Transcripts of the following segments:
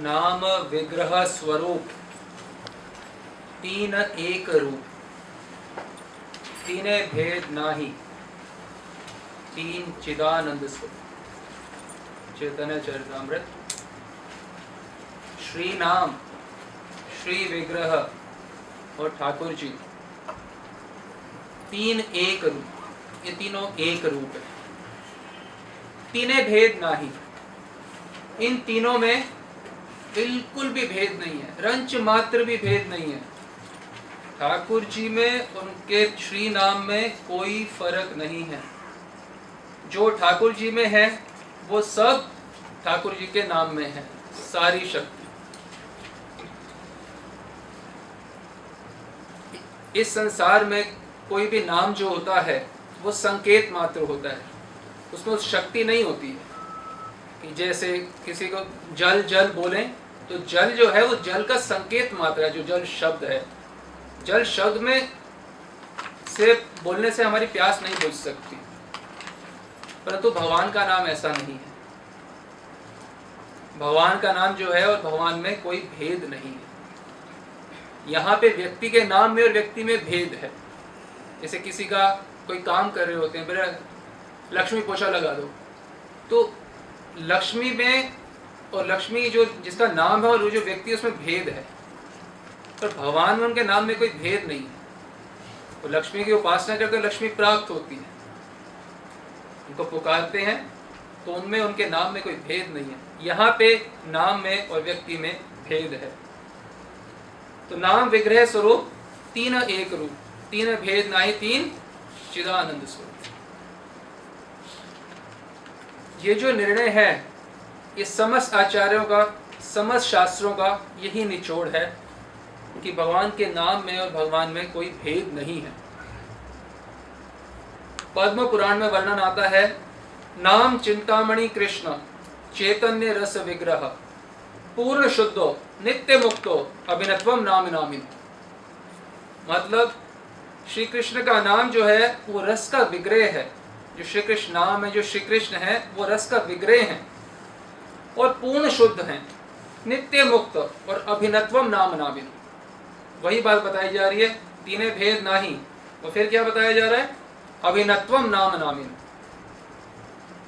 नाम विग्रह स्वरूप तीन एक रूप, तीने भेद नाही, तीन चिदानंद स्वरूप। चैतन्य चरितामृत। श्री नाम, श्री विग्रह और ठाकुर जी तीन एक रूप, ये तीनों एक रूप है। तीने भेद नाही, इन तीनों में बिल्कुल भी भेद नहीं है, रंच मात्र भी भेद नहीं है। ठाकुर जी में, उनके श्री नाम में कोई फर्क नहीं है। जो ठाकुर जी में है वो सब ठाकुर जी के नाम में है, सारी शक्ति। इस संसार में कोई भी नाम जो होता है वो संकेत मात्र होता है, उसमें शक्ति नहीं होती है। कि जैसे किसी को जल जल बोलें तो जल जो है वो जल का संकेत मात्र है, जो जल शब्द है। जल शब्द में से बोलने से हमारी प्यास नहीं बुझ सकती, परंतु भगवान का नाम ऐसा नहीं है। भगवान का नाम जो है और भगवान में कोई भेद नहीं है। यहाँ पे व्यक्ति के नाम में और व्यक्ति में भेद है। जैसे किसी का कोई काम कर रहे होते हैं, मेरा लक्ष्मी पोछा लगा दो, तो लक्ष्मी में और लक्ष्मी जो जिसका नाम है और वो जो व्यक्ति है उसमें भेद है, पर भगवान में उनके नाम में कोई भेद नहीं है। वो लक्ष्मी की उपासना करके लक्ष्मी प्राप्त होती है, उनको पुकारते हैं तो उनमें उनके नाम में कोई भेद नहीं है। यहाँ पे नाम में और व्यक्ति में भेद है। तो नाम विग्रह स्वरूप तीन एक रूप, तीन भेद नाही, तीन चिदानंद स्वरूप। ये जो निर्णय है ये समस्त आचार्यों का, समस्त शास्त्रों का यही निचोड़ है कि भगवान के नाम में और भगवान में कोई भेद नहीं है। पद्म पुराण में वर्णन आता है, नाम चिंतामणि कृष्ण चैतन्य रस विग्रह पूर्ण शुद्धो नित्य मुक्तो अभिनत्वम नाम नामिन। मतलब श्री कृष्ण का नाम जो है वो रस का विग्रह है। जो श्री कृष्ण नाम है, जो श्री कृष्ण है वो रस का विग्रह है और पूर्ण शुद्ध है, नित्य मुक्त और अभिनत्वम नाम नामिन। वही बात बताई जा रही है, तीने भेद नाही। और फिर क्या बताया जा रहा है? अभिनत्वम नाम नामिन।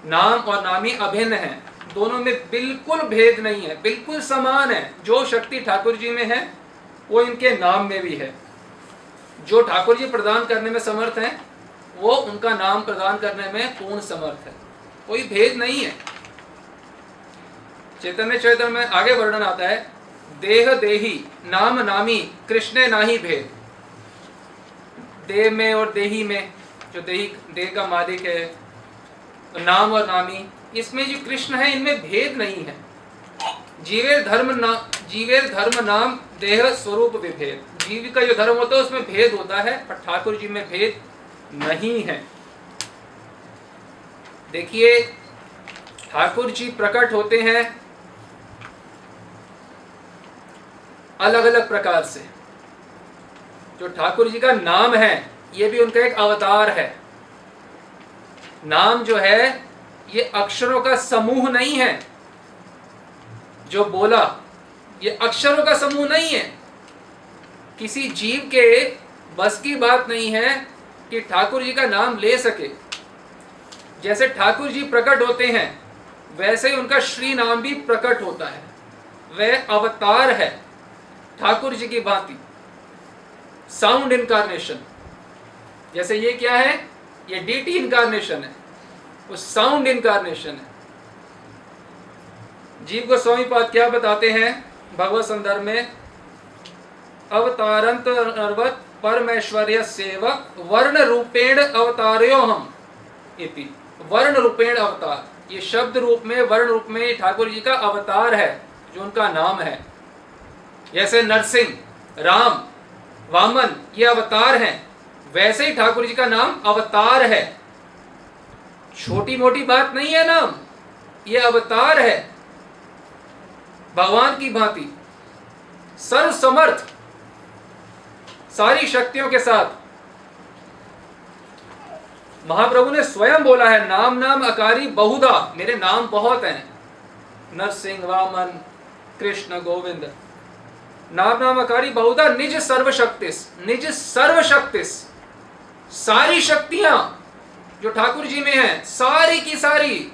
नाम और नामी अभिन्न है, दोनों में बिल्कुल भेद नहीं है, बिल्कुल समान है। जो शक्ति ठाकुर जी में है वो इनके नाम में भी है। जो ठाकुर जी प्रदान करने में समर्थ हैं वो उनका नाम प्रदान करने में पूर्ण समर्थ है, कोई भेद नहीं है। चैतन्य चरित्र में आगे वर्णन आता है, देह देही नाम नामी कृष्णे नाही भेद। देह में और देही में, जो देही देह का मालिक है, नाम और नामी, इसमें जो कृष्ण है इनमें भेद नहीं है। जीवेर धर्म नाम देह स्वरूप विभेद। जीव का जो धर्म होता है उसमें भेद होता है, पर ठाकुर जी में भेद नहीं है। देखिए, ठाकुर जी प्रकट होते हैं अलग अलग प्रकार से। जो ठाकुर जी का नाम है ये भी उनका एक अवतार है। नाम जो है ये अक्षरों का समूह नहीं है, जो बोला ये अक्षरों का समूह नहीं है। किसी जीव के बस की बात नहीं है कि ठाकुर जी का नाम ले सके। जैसे ठाकुर जी प्रकट होते हैं वैसे ही उनका श्री नाम भी प्रकट होता है। वह अवतार है ठाकुर जी की भांति, साउंड इनकारनेशन। जैसे ये क्या है? ये डीटी इनकारनेशन है, वो साउंड इनकारनेशन है। जीव गोस्वामी पाद क्या बताते हैं भगवत संदर्भ में? अवतारंत अर्वत परमेश्वर्य सेवक वर्ण रूपेण अवतार्यो हम इति। वर्ण रूपेण अवतार, ये शब्द रूप में, वर्ण रूप में ठाकुर जी का अवतार है, जो उनका नाम है। जैसे नरसिंह, राम, वामन ये अवतार हैं, वैसे ही ठाकुर जी का नाम अवतार है। छोटी मोटी बात नहीं है नाम, ये अवतार है भगवान की भांति, सर्व समर्थ, सारी शक्तियों के साथ। महाप्रभु ने स्वयं बोला है, नाम नाम अकारी बहुधा, मेरे नाम बहुत हैं। नरसिंह, वामन, कृष्ण गोविंद। नाम नामकारी बहुधा निज सर्वशक्तिस, निज सर्वशक्तिस, सारी शक्तियां जो ठाकुर जी में है सारी की सारी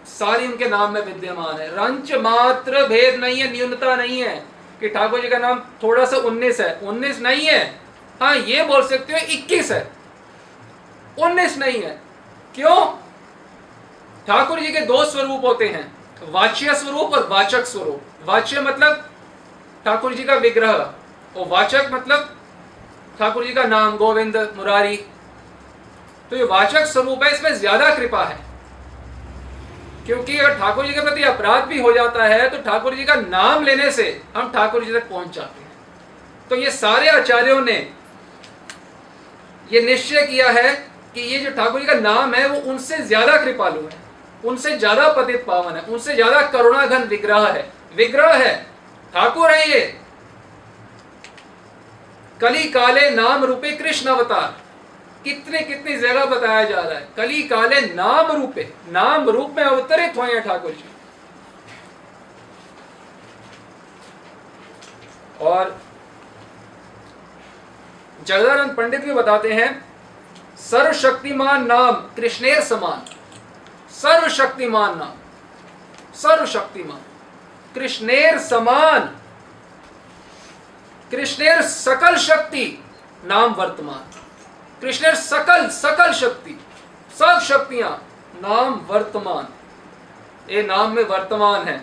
सारी उनके नाम में विद्यमान है। रंच मात्र भेद नहीं है, न्यूनता नहीं है कि ठाकुर जी का नाम थोड़ा सा 19 है, 19 नहीं है। हाँ ये बोल सकते हो 21 है, 19 नहीं है। क्यों? ठाकुर जी के दो स्वरूप होते हैं, वाच्य स्वरूप और वाचक स्वरूप। वाच्य मतलब ठाकुर जी का विग्रह और वाचक मतलब ठाकुर जी का नाम गोविंद मुरारी। तो ये वाचक स्वरूप है, इसमें ज्यादा कृपा है, क्योंकि अगर ठाकुर जी के प्रति अपराध भी हो जाता है तो ठाकुर जी का नाम लेने से हम ठाकुर जी तक पहुंच जाते हैं। तो ये सारे आचार्यों ने ये निश्चय किया है कि ये जो ठाकुर जी का नाम है वो उनसे ज्यादा कृपालु है, उनसे ज्यादा पतित पावन है, उनसे ज्यादा करुणाघन विग्रह है। विग्रह है, ठाकुर है ये। कली काले नाम रूपे कृष्ण अवतार, कितने कितनी जगह बताया जा रहा है। कली काले नाम रूपे, नाम रूप में अवतरित हुए हैं ठाकुर जी। और जगदानंद पंडित भी बताते हैं सर्वशक्तिमान नाम कृष्णेर समान। सर्वशक्तिमान नाम, सर्वशक्तिमान कृष्णेर समान, कृष्णेर सकल शक्ति नाम वर्तमान। कृष्णेर सकल सकल शक्ति, सब शक्तियां नाम वर्तमान। ये नाम में वर्तमान है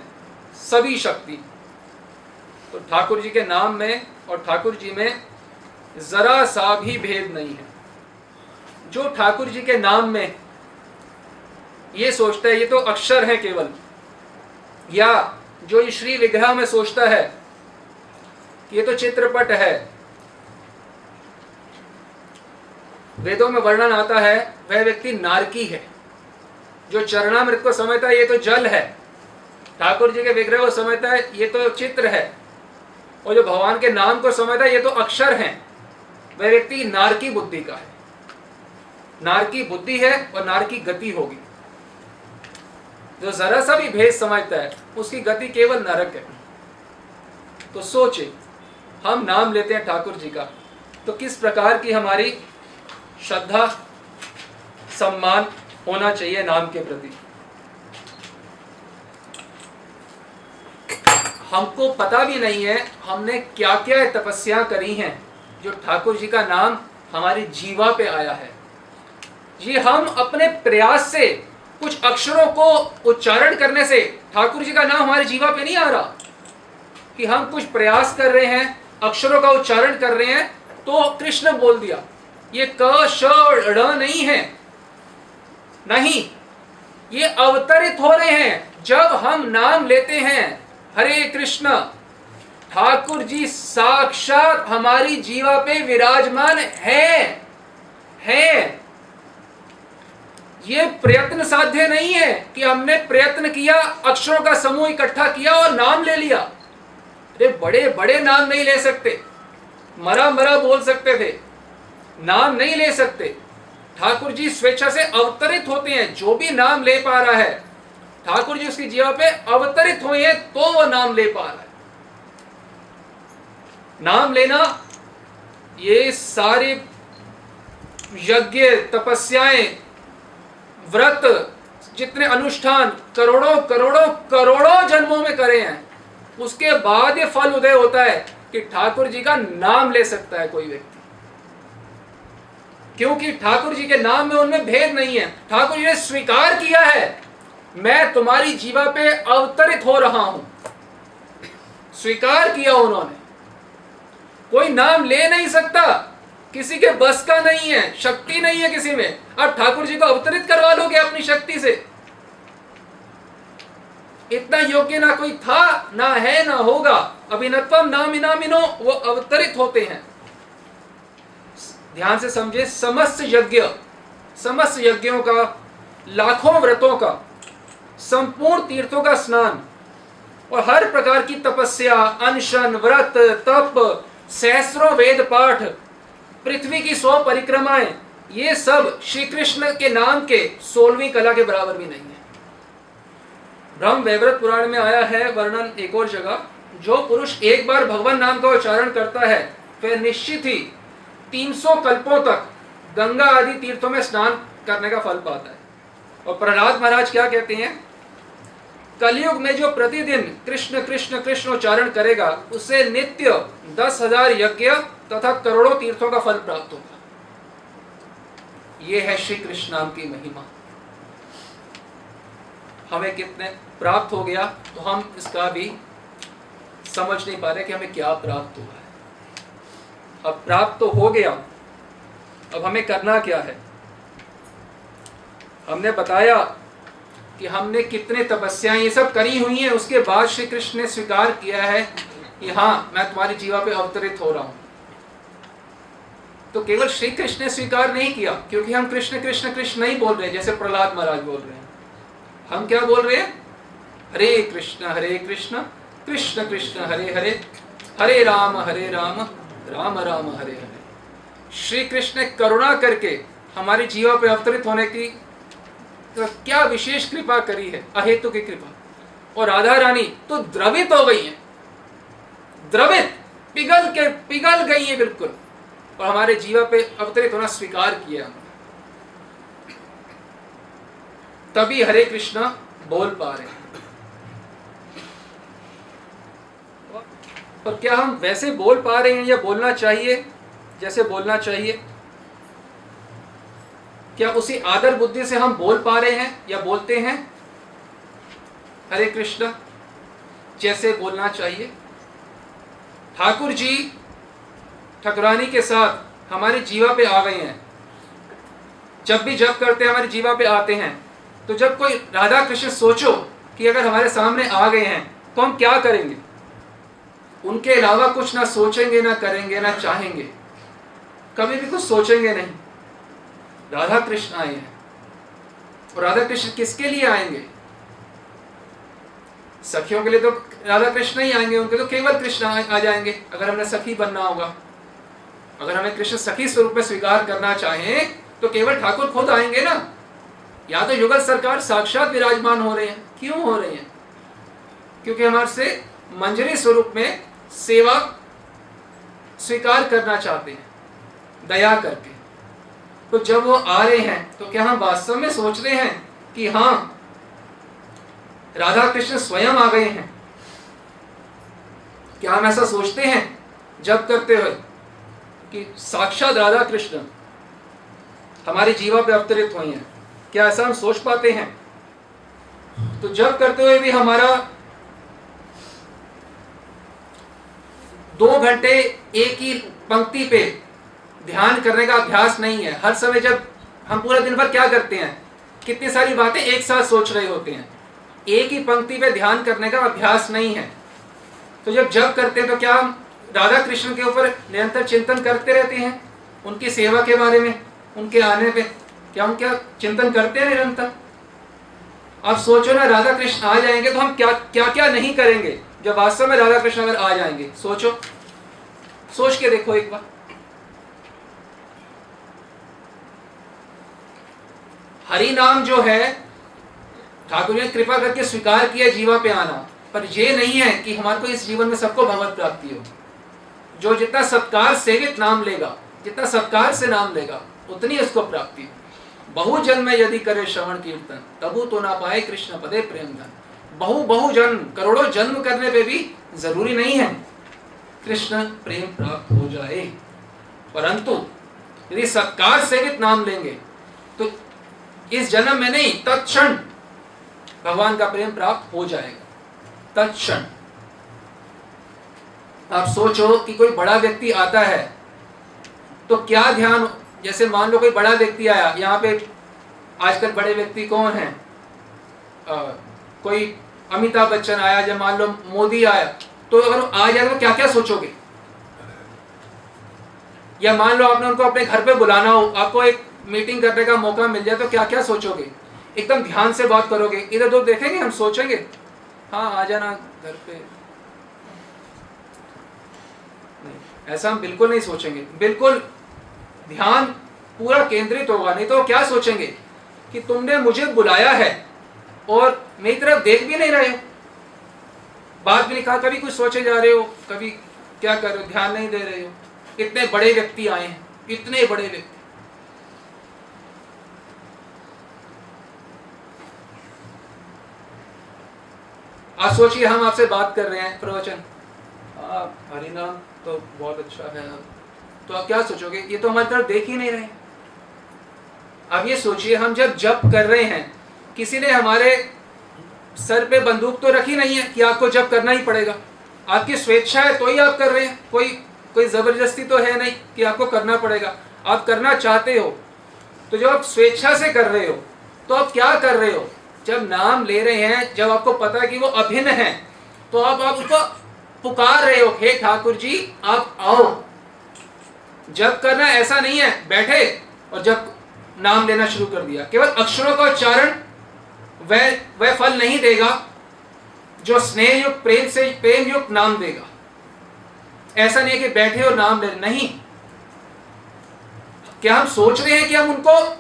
सभी शक्ति। तो ठाकुर जी के नाम में और ठाकुर जी में जरा सा भी भेद नहीं है। जो ठाकुर जी के नाम में ये सोचता है ये तो अक्षर है केवल, या जो ये श्री विग्रह में सोचता है ये तो चित्रपट है, वेदों में वर्णन आता है, वह व्यक्ति नारकी है। जो चरणामृत को समझता है ये तो जल है, ठाकुर जी के विग्रह को समझता है ये तो चित्र है, और जो भगवान के नाम को समझता है ये तो अक्षर है, वह व्यक्ति नारकी बुद्धि का है। नारकी बुद्धि है और नारकी गति होगी। जो जरा सा भी भेद समझता है उसकी गति केवल नरक है। तो सोचे, हम नाम लेते हैं ठाकुर जी का तो किस प्रकार की हमारी श्रद्धा सम्मान होना चाहिए नाम के प्रति। हमको पता भी नहीं है हमने क्या क्या तपस्या करी हैं जो ठाकुर जी का नाम हमारी जीवा पे आया है। ये हम अपने प्रयास से कुछ अक्षरों को उच्चारण करने से ठाकुर जी का नाम हमारी जीवा पे नहीं आ रहा, कि हम कुछ प्रयास कर रहे हैं, अक्षरों का उच्चारण कर रहे हैं तो कृष्ण बोल दिया। ये क श ड़ नहीं है, नहीं, ये अवतरित हो रहे हैं। जब हम नाम लेते हैं हरे कृष्ण, ठाकुर जी साक्षात हमारी जीवा पे विराजमान है। ये प्रयत्न साध्य नहीं है कि हमने प्रयत्न किया, अक्षरों का समूह इकट्ठा किया और नाम ले लिया। अरे बड़े बड़े नाम नहीं ले सकते, मरा मरा बोल सकते थे, नाम नहीं ले सकते। ठाकुर जी स्वेच्छा से अवतरित होते हैं। जो भी नाम ले पा रहा है ठाकुर जी उसकी जीवा पे अवतरित हुए हैं तो वो नाम ले पा रहा है। नाम लेना, ये सारे यज्ञ तपस्याएं व्रत जितने अनुष्ठान करोड़ों करोड़ों करोड़ों जन्मों में करे हैं, उसके बाद ये फल उदय होता है कि ठाकुर जी का नाम ले सकता है कोई व्यक्ति। क्योंकि ठाकुर जी के नाम में उनमें भेद नहीं है। ठाकुर जी ने स्वीकार किया है, मैं तुम्हारी जीवा पे अवतरित हो रहा हूं। स्वीकार किया उन्होंने। कोई नाम ले नहीं सकता, किसी के बस का नहीं है, शक्ति नहीं है किसी में। अब ठाकुर जी को अवतरित करवा लोगे अपनी शक्ति से। इतना योग्य ना कोई था, ना है, ना होगा। अभिनत्वम नामिनामिनो, वो अवतरित होते हैं। ध्यान से समझे, समस्त यज्ञ, समस्त यज्ञों का, लाखों व्रतों का, संपूर्ण तीर्थों का स्नान और हर प्रकार की तपस्या, अनशन, व्रत, तप, सहस्रों वेद पाठ, पृथ्वी की 100 परिक्रमाएं, ये सब श्री कृष्ण के नाम के 16वीं कला के बराबर भी नहीं है। ब्रह्म वैवर्त पुराण में आया है वर्णन एक और जगह, जो पुरुष एक बार भगवान नाम का उच्चारण करता है वह निश्चित ही 300 कल्पों तक गंगा आदि तीर्थों में स्नान करने का फल पाता है। और प्रहलाद महाराज क्या कहते हैं, कलयुग में जो प्रतिदिन कृष्ण कृष्ण कृष्ण उच्चारण करेगा उसे नित्य 10,000 यज्ञ तथा करोड़ों तीर्थों का फल प्राप्त होगा। यह है श्री कृष्ण नाम की महिमा। हमें कितने प्राप्त हो गया तो हम इसका भी समझ नहीं पा रहे कि हमें क्या प्राप्त हुआ है। अब प्राप्त तो हो गया, अब हमें करना क्या है। हमने बताया कि हमने कितने तपस्याएं ये सब करी हुई हैं, उसके बाद श्री कृष्ण ने स्वीकार किया है कि हाँ मैं तुम्हारी जीवा पे अवतरित हो रहा हूं। तो केवल श्री कृष्ण ने स्वीकार नहीं किया, क्योंकि हम कृष्ण कृष्ण कृष्ण नहीं बोल रहे जैसे प्रहलाद महाराज बोल रहे हैं। हम क्या बोल रहे हैं, हरे कृष्ण कृष्ण कृष्ण हरे हरे, हरे राम राम राम हरे हरे। श्री कृष्ण ने करुणा करके हमारी जीवा पे अवतरित होने की तो क्या विशेष कृपा करी है, अहेतु की कृपा। और राधा रानी तो द्रवित हो गई हैं, द्रवित पिघल गई हैं बिल्कुल, और हमारे जीवा पे अवतरित होना स्वीकार किया। तभी हरे कृष्णा बोल पा रहे हैं। पर क्या हम वैसे बोल पा रहे हैं या बोलना चाहिए जैसे बोलना चाहिए? क्या उसी आदर बुद्धि से हम बोल पा रहे हैं या बोलते हैं हरे कृष्ण जैसे बोलना चाहिए? ठाकुर जी ठकुरानी के साथ हमारी जीवा पे आ गए हैं। जब भी जप करते हैं हमारी जीवा पे आते हैं। तो जब कोई राधा कृष्ण सोचो कि अगर हमारे सामने आ गए हैं तो हम क्या करेंगे? उनके अलावा कुछ ना सोचेंगे, ना करेंगे, ना चाहेंगे, कभी भी कुछ सोचेंगे नहीं। राधा कृष्ण आए हैं, और राधा कृष्ण किसके लिए आएंगे? सखियों के लिए तो राधा कृष्ण ही आएंगे, उनके तो केवल कृष्ण आ जाएंगे। अगर हमें सखी बनना होगा, अगर हमें कृष्ण सखी स्वरूप में स्वीकार करना चाहें तो केवल ठाकुर खुद आएंगे ना। या तो युगल सरकार साक्षात विराजमान हो रहे हैं। क्यों हो रहे हैं? क्योंकि हमारे से मंजरी स्वरूप में सेवा स्वीकार करना चाहते हैं, दया करके। तो जब वो आ रहे हैं तो क्या हम वास्तव में सोच रहे हैं कि हाँ राधा कृष्ण स्वयं आ गए हैं? क्या हम ऐसा सोचते हैं जब करते हुए कि साक्षात राधा कृष्ण हमारी जीवा पे अवतरित हुई हैं? क्या ऐसा हम सोच पाते हैं? तो जब करते हुए भी हमारा 2 घंटे एक ही पंक्ति पे ध्यान करने का अभ्यास नहीं है। हर समय जब हम पूरा दिन भर क्या करते हैं, कितनी सारी बातें एक साथ सोच रहे होते हैं, एक ही पंक्ति पे ध्यान करने का अभ्यास नहीं है। तो जब जप करते हैं तो क्या हम राधा कृष्ण के ऊपर निरंतर चिंतन करते रहते हैं? उनकी सेवा के बारे में, उनके आने पे क्या हम क्या चिंतन करते हैं निरंतर? आप सोचो ना, राधा कृष्ण आ जाएंगे तो हम क्या क्या क्या नहीं करेंगे जब वास्तव में राधा कृष्ण अगर आ जाएंगे? सोचो, सोच के देखो एक बार। हरि नाम जो है ठाकुर ने कृपा करके स्वीकार किया जीवा पे आना, पर यह नहीं है कि हमारे को इस जीवन में सबको भगवत प्राप्ति हो। जो जितना सत्कार सेवित नाम लेगा, जितना सत्कार से नाम लेगा, उतनी उसको प्राप्ति। बहु जन्म में यदि करे श्रवण कीर्तन, तबु तो ना पाए कृष्ण पदे प्रेम धन। बहु जन्म, करोड़ों जन्म करने पे भी जरूरी नहीं है कृष्ण प्रेम प्राप्त हो जाए, परंतु यदि सत्कार सेवित नाम लेंगे तो इस जन्म में नहीं, तत्क्षण भगवान का प्रेम प्राप्त हो जाएगा। तत्क्षण। आप सोचो कि कोई बड़ा व्यक्ति आता है तो क्या ध्यान, जैसे मान लो कोई बड़ा व्यक्ति आया, यहाँ पे आजकल बड़े व्यक्ति कौन हैं? कोई अमिताभ बच्चन आया, जब मान लो मोदी आया, तो अगर आ जाए तो क्या क्या सोचोगे? या मान लो आपने उनको अपने घर पे बुलाना हो, आपको एक मीटिंग करने का मौका मिल जाए तो क्या क्या सोचोगे? एकदम ध्यान से बात करोगे, इधर उधर देखेंगे, हम सोचेंगे हाँ आ जाना घर पे? नहीं, ऐसा हम बिल्कुल नहीं सोचेंगे। बिल्कुल ध्यान पूरा केंद्रित होगा। नहीं तो क्या सोचेंगे कि तुमने मुझे बुलाया है और मेरी तरफ देख भी नहीं रहे हो, बात भी नहीं कहा, कभी कुछ सोचे जा रहे हो, कभी क्या कर रहे हो, ध्यान नहीं दे रहे हो। इतने बड़े व्यक्ति आए हैं, इतने बड़े व्यक्ति, आज सोचिए हम आपसे बात कर रहे हैं प्रवचन, हरिनाम तो बहुत अच्छा है, तो आप क्या सोचोगे, ये तो हमारी तरफ देख ही नहीं रहे। अब ये सोचिए हम जब जप कर रहे हैं, किसी ने हमारे सर पे बंदूक तो रखी नहीं है कि आपको जप करना ही पड़ेगा, आपकी स्वेच्छा है तो ही आप कर रहे हैं, कोई जबरदस्ती तो है नहीं कि आपको करना पड़ेगा, आप करना चाहते हो। तो जब आप स्वेच्छा से कर रहे हो तो आप क्या कर रहे हो, जब नाम ले रहे हैं, जब आपको पता है कि वो अभिन्न है, तो आप उसको पुकार रहे हो, हे ठाकुर जी आप आओ। जप करना ऐसा नहीं है बैठे और जब नाम लेना शुरू कर दिया, केवल अक्षरों का उच्चारण वह फल नहीं देगा जो स्नेह युक्त प्रेम युक्त नाम देगा। ऐसा नहीं है कि बैठे और नाम ले, नहीं। क्या हम सोच रहे हैं कि हम उनको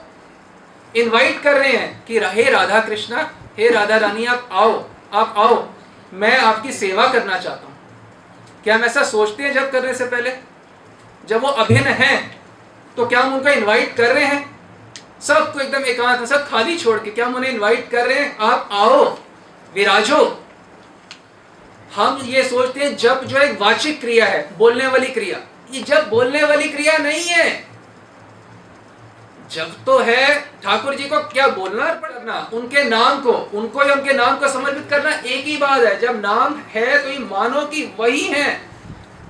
इनवाइट कर रहे हैं कि हे राधा कृष्णा, हे राधा रानी आप आओ, मैं आपकी सेवा करना चाहता हूं। क्या हम ऐसा सोचते हैं जब करने से पहले? जब वो अभिन्न हैं तो क्या हम उनको इनवाइट कर रहे हैं? सबको एकदम एकांत, सब खाली छोड़ के क्या हम उन्हें इनवाइट कर रहे हैं, आप आओ विराजो? हम ये सोचते हैं जब जो एक वाचिक क्रिया है, बोलने वाली क्रिया, ये जब बोलने वाली क्रिया नहीं है। जब तो है ठाकुर जी को क्या बोलना पड़ना, उनके नाम को, उनको या उनके नाम को समर्पित करना एक ही बात है। जब नाम है तो ये मानो कि वही है।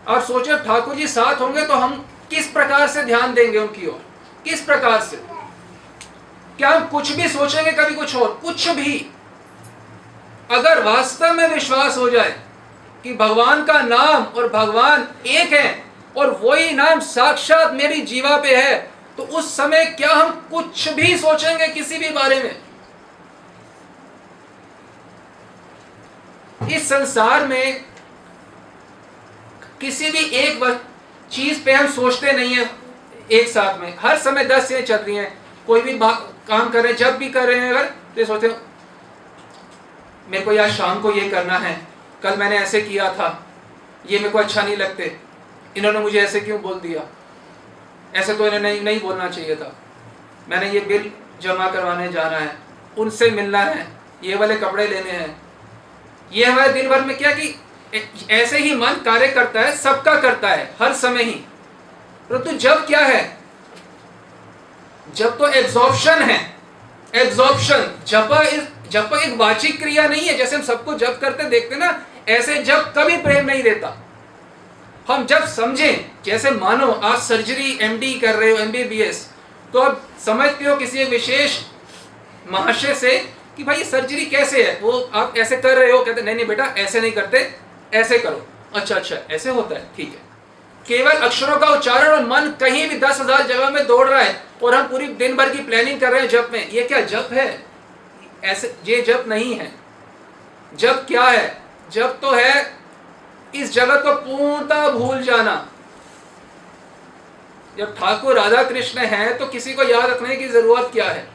और सोचो ठाकुर जी साथ होंगे तो हम किस प्रकार से ध्यान देंगे उनकी ओर, किस प्रकार से? क्या हम कुछ भी सोचेंगे कभी कुछ और? कुछ भी। अगर वास्तव में विश्वास हो जाए कि भगवान का नाम और भगवान एक है और वही नाम साक्षात मेरी जीवा पे है, तो उस समय क्या हम कुछ भी सोचेंगे किसी भी बारे में? इस संसार में किसी भी एक चीज पे हम सोचते नहीं है एक साथ में, हर समय 10 चीजें चल रही हैं। कोई भी काम कर रहे हैं, जब भी कर रहे हैं, अगर तो सोचते हो मेरे को आज शाम को ये करना है, कल मैंने ऐसे किया था, ये मेरे को अच्छा नहीं लगते, इन्होंने मुझे ऐसे क्यों बोल दिया, ऐसे तो इन्हें नहीं बोलना चाहिए था, मैंने ये बिल जमा करवाने जाना है, उनसे मिलना है, ये वाले कपड़े लेने हैं। ये हमारे दिन भर में क्या कि ऐसे ही मन कार्य करता है, सबका करता है हर समय ही। परंतु जब क्या है, जब तो एब्जॉर्प्शन है, एब्जॉर्प्शन। जप एक वाचिक क्रिया नहीं है, जैसे हम सबको जप करते देखते ना, ऐसे जप कभी प्रेम नहीं देता। हम जब समझें, जैसे मानो आप सर्जरी एमडी कर रहे हो, एमबीबीएस, तो आप समझते हो किसी विशेष महाशय से कि भाई सर्जरी कैसे है, वो आप ऐसे कर रहे हो, कहते नहीं बेटा ऐसे नहीं करते, ऐसे करो। अच्छा ऐसे होता है, ठीक है। केवल अक्षरों का उच्चारण और मन कहीं भी 10,000 जगह में दौड़ रहा है और हम पूरी दिन भर की प्लानिंग कर रहे हैं जप में। ये क्या जप है? ऐसे ये जप नहीं है। जप क्या है? जप तो है इस जगत को पूर्णतः भूल जाना। जब ठाकुर राधा कृष्ण हैं तो किसी को याद रखने की जरूरत क्या है?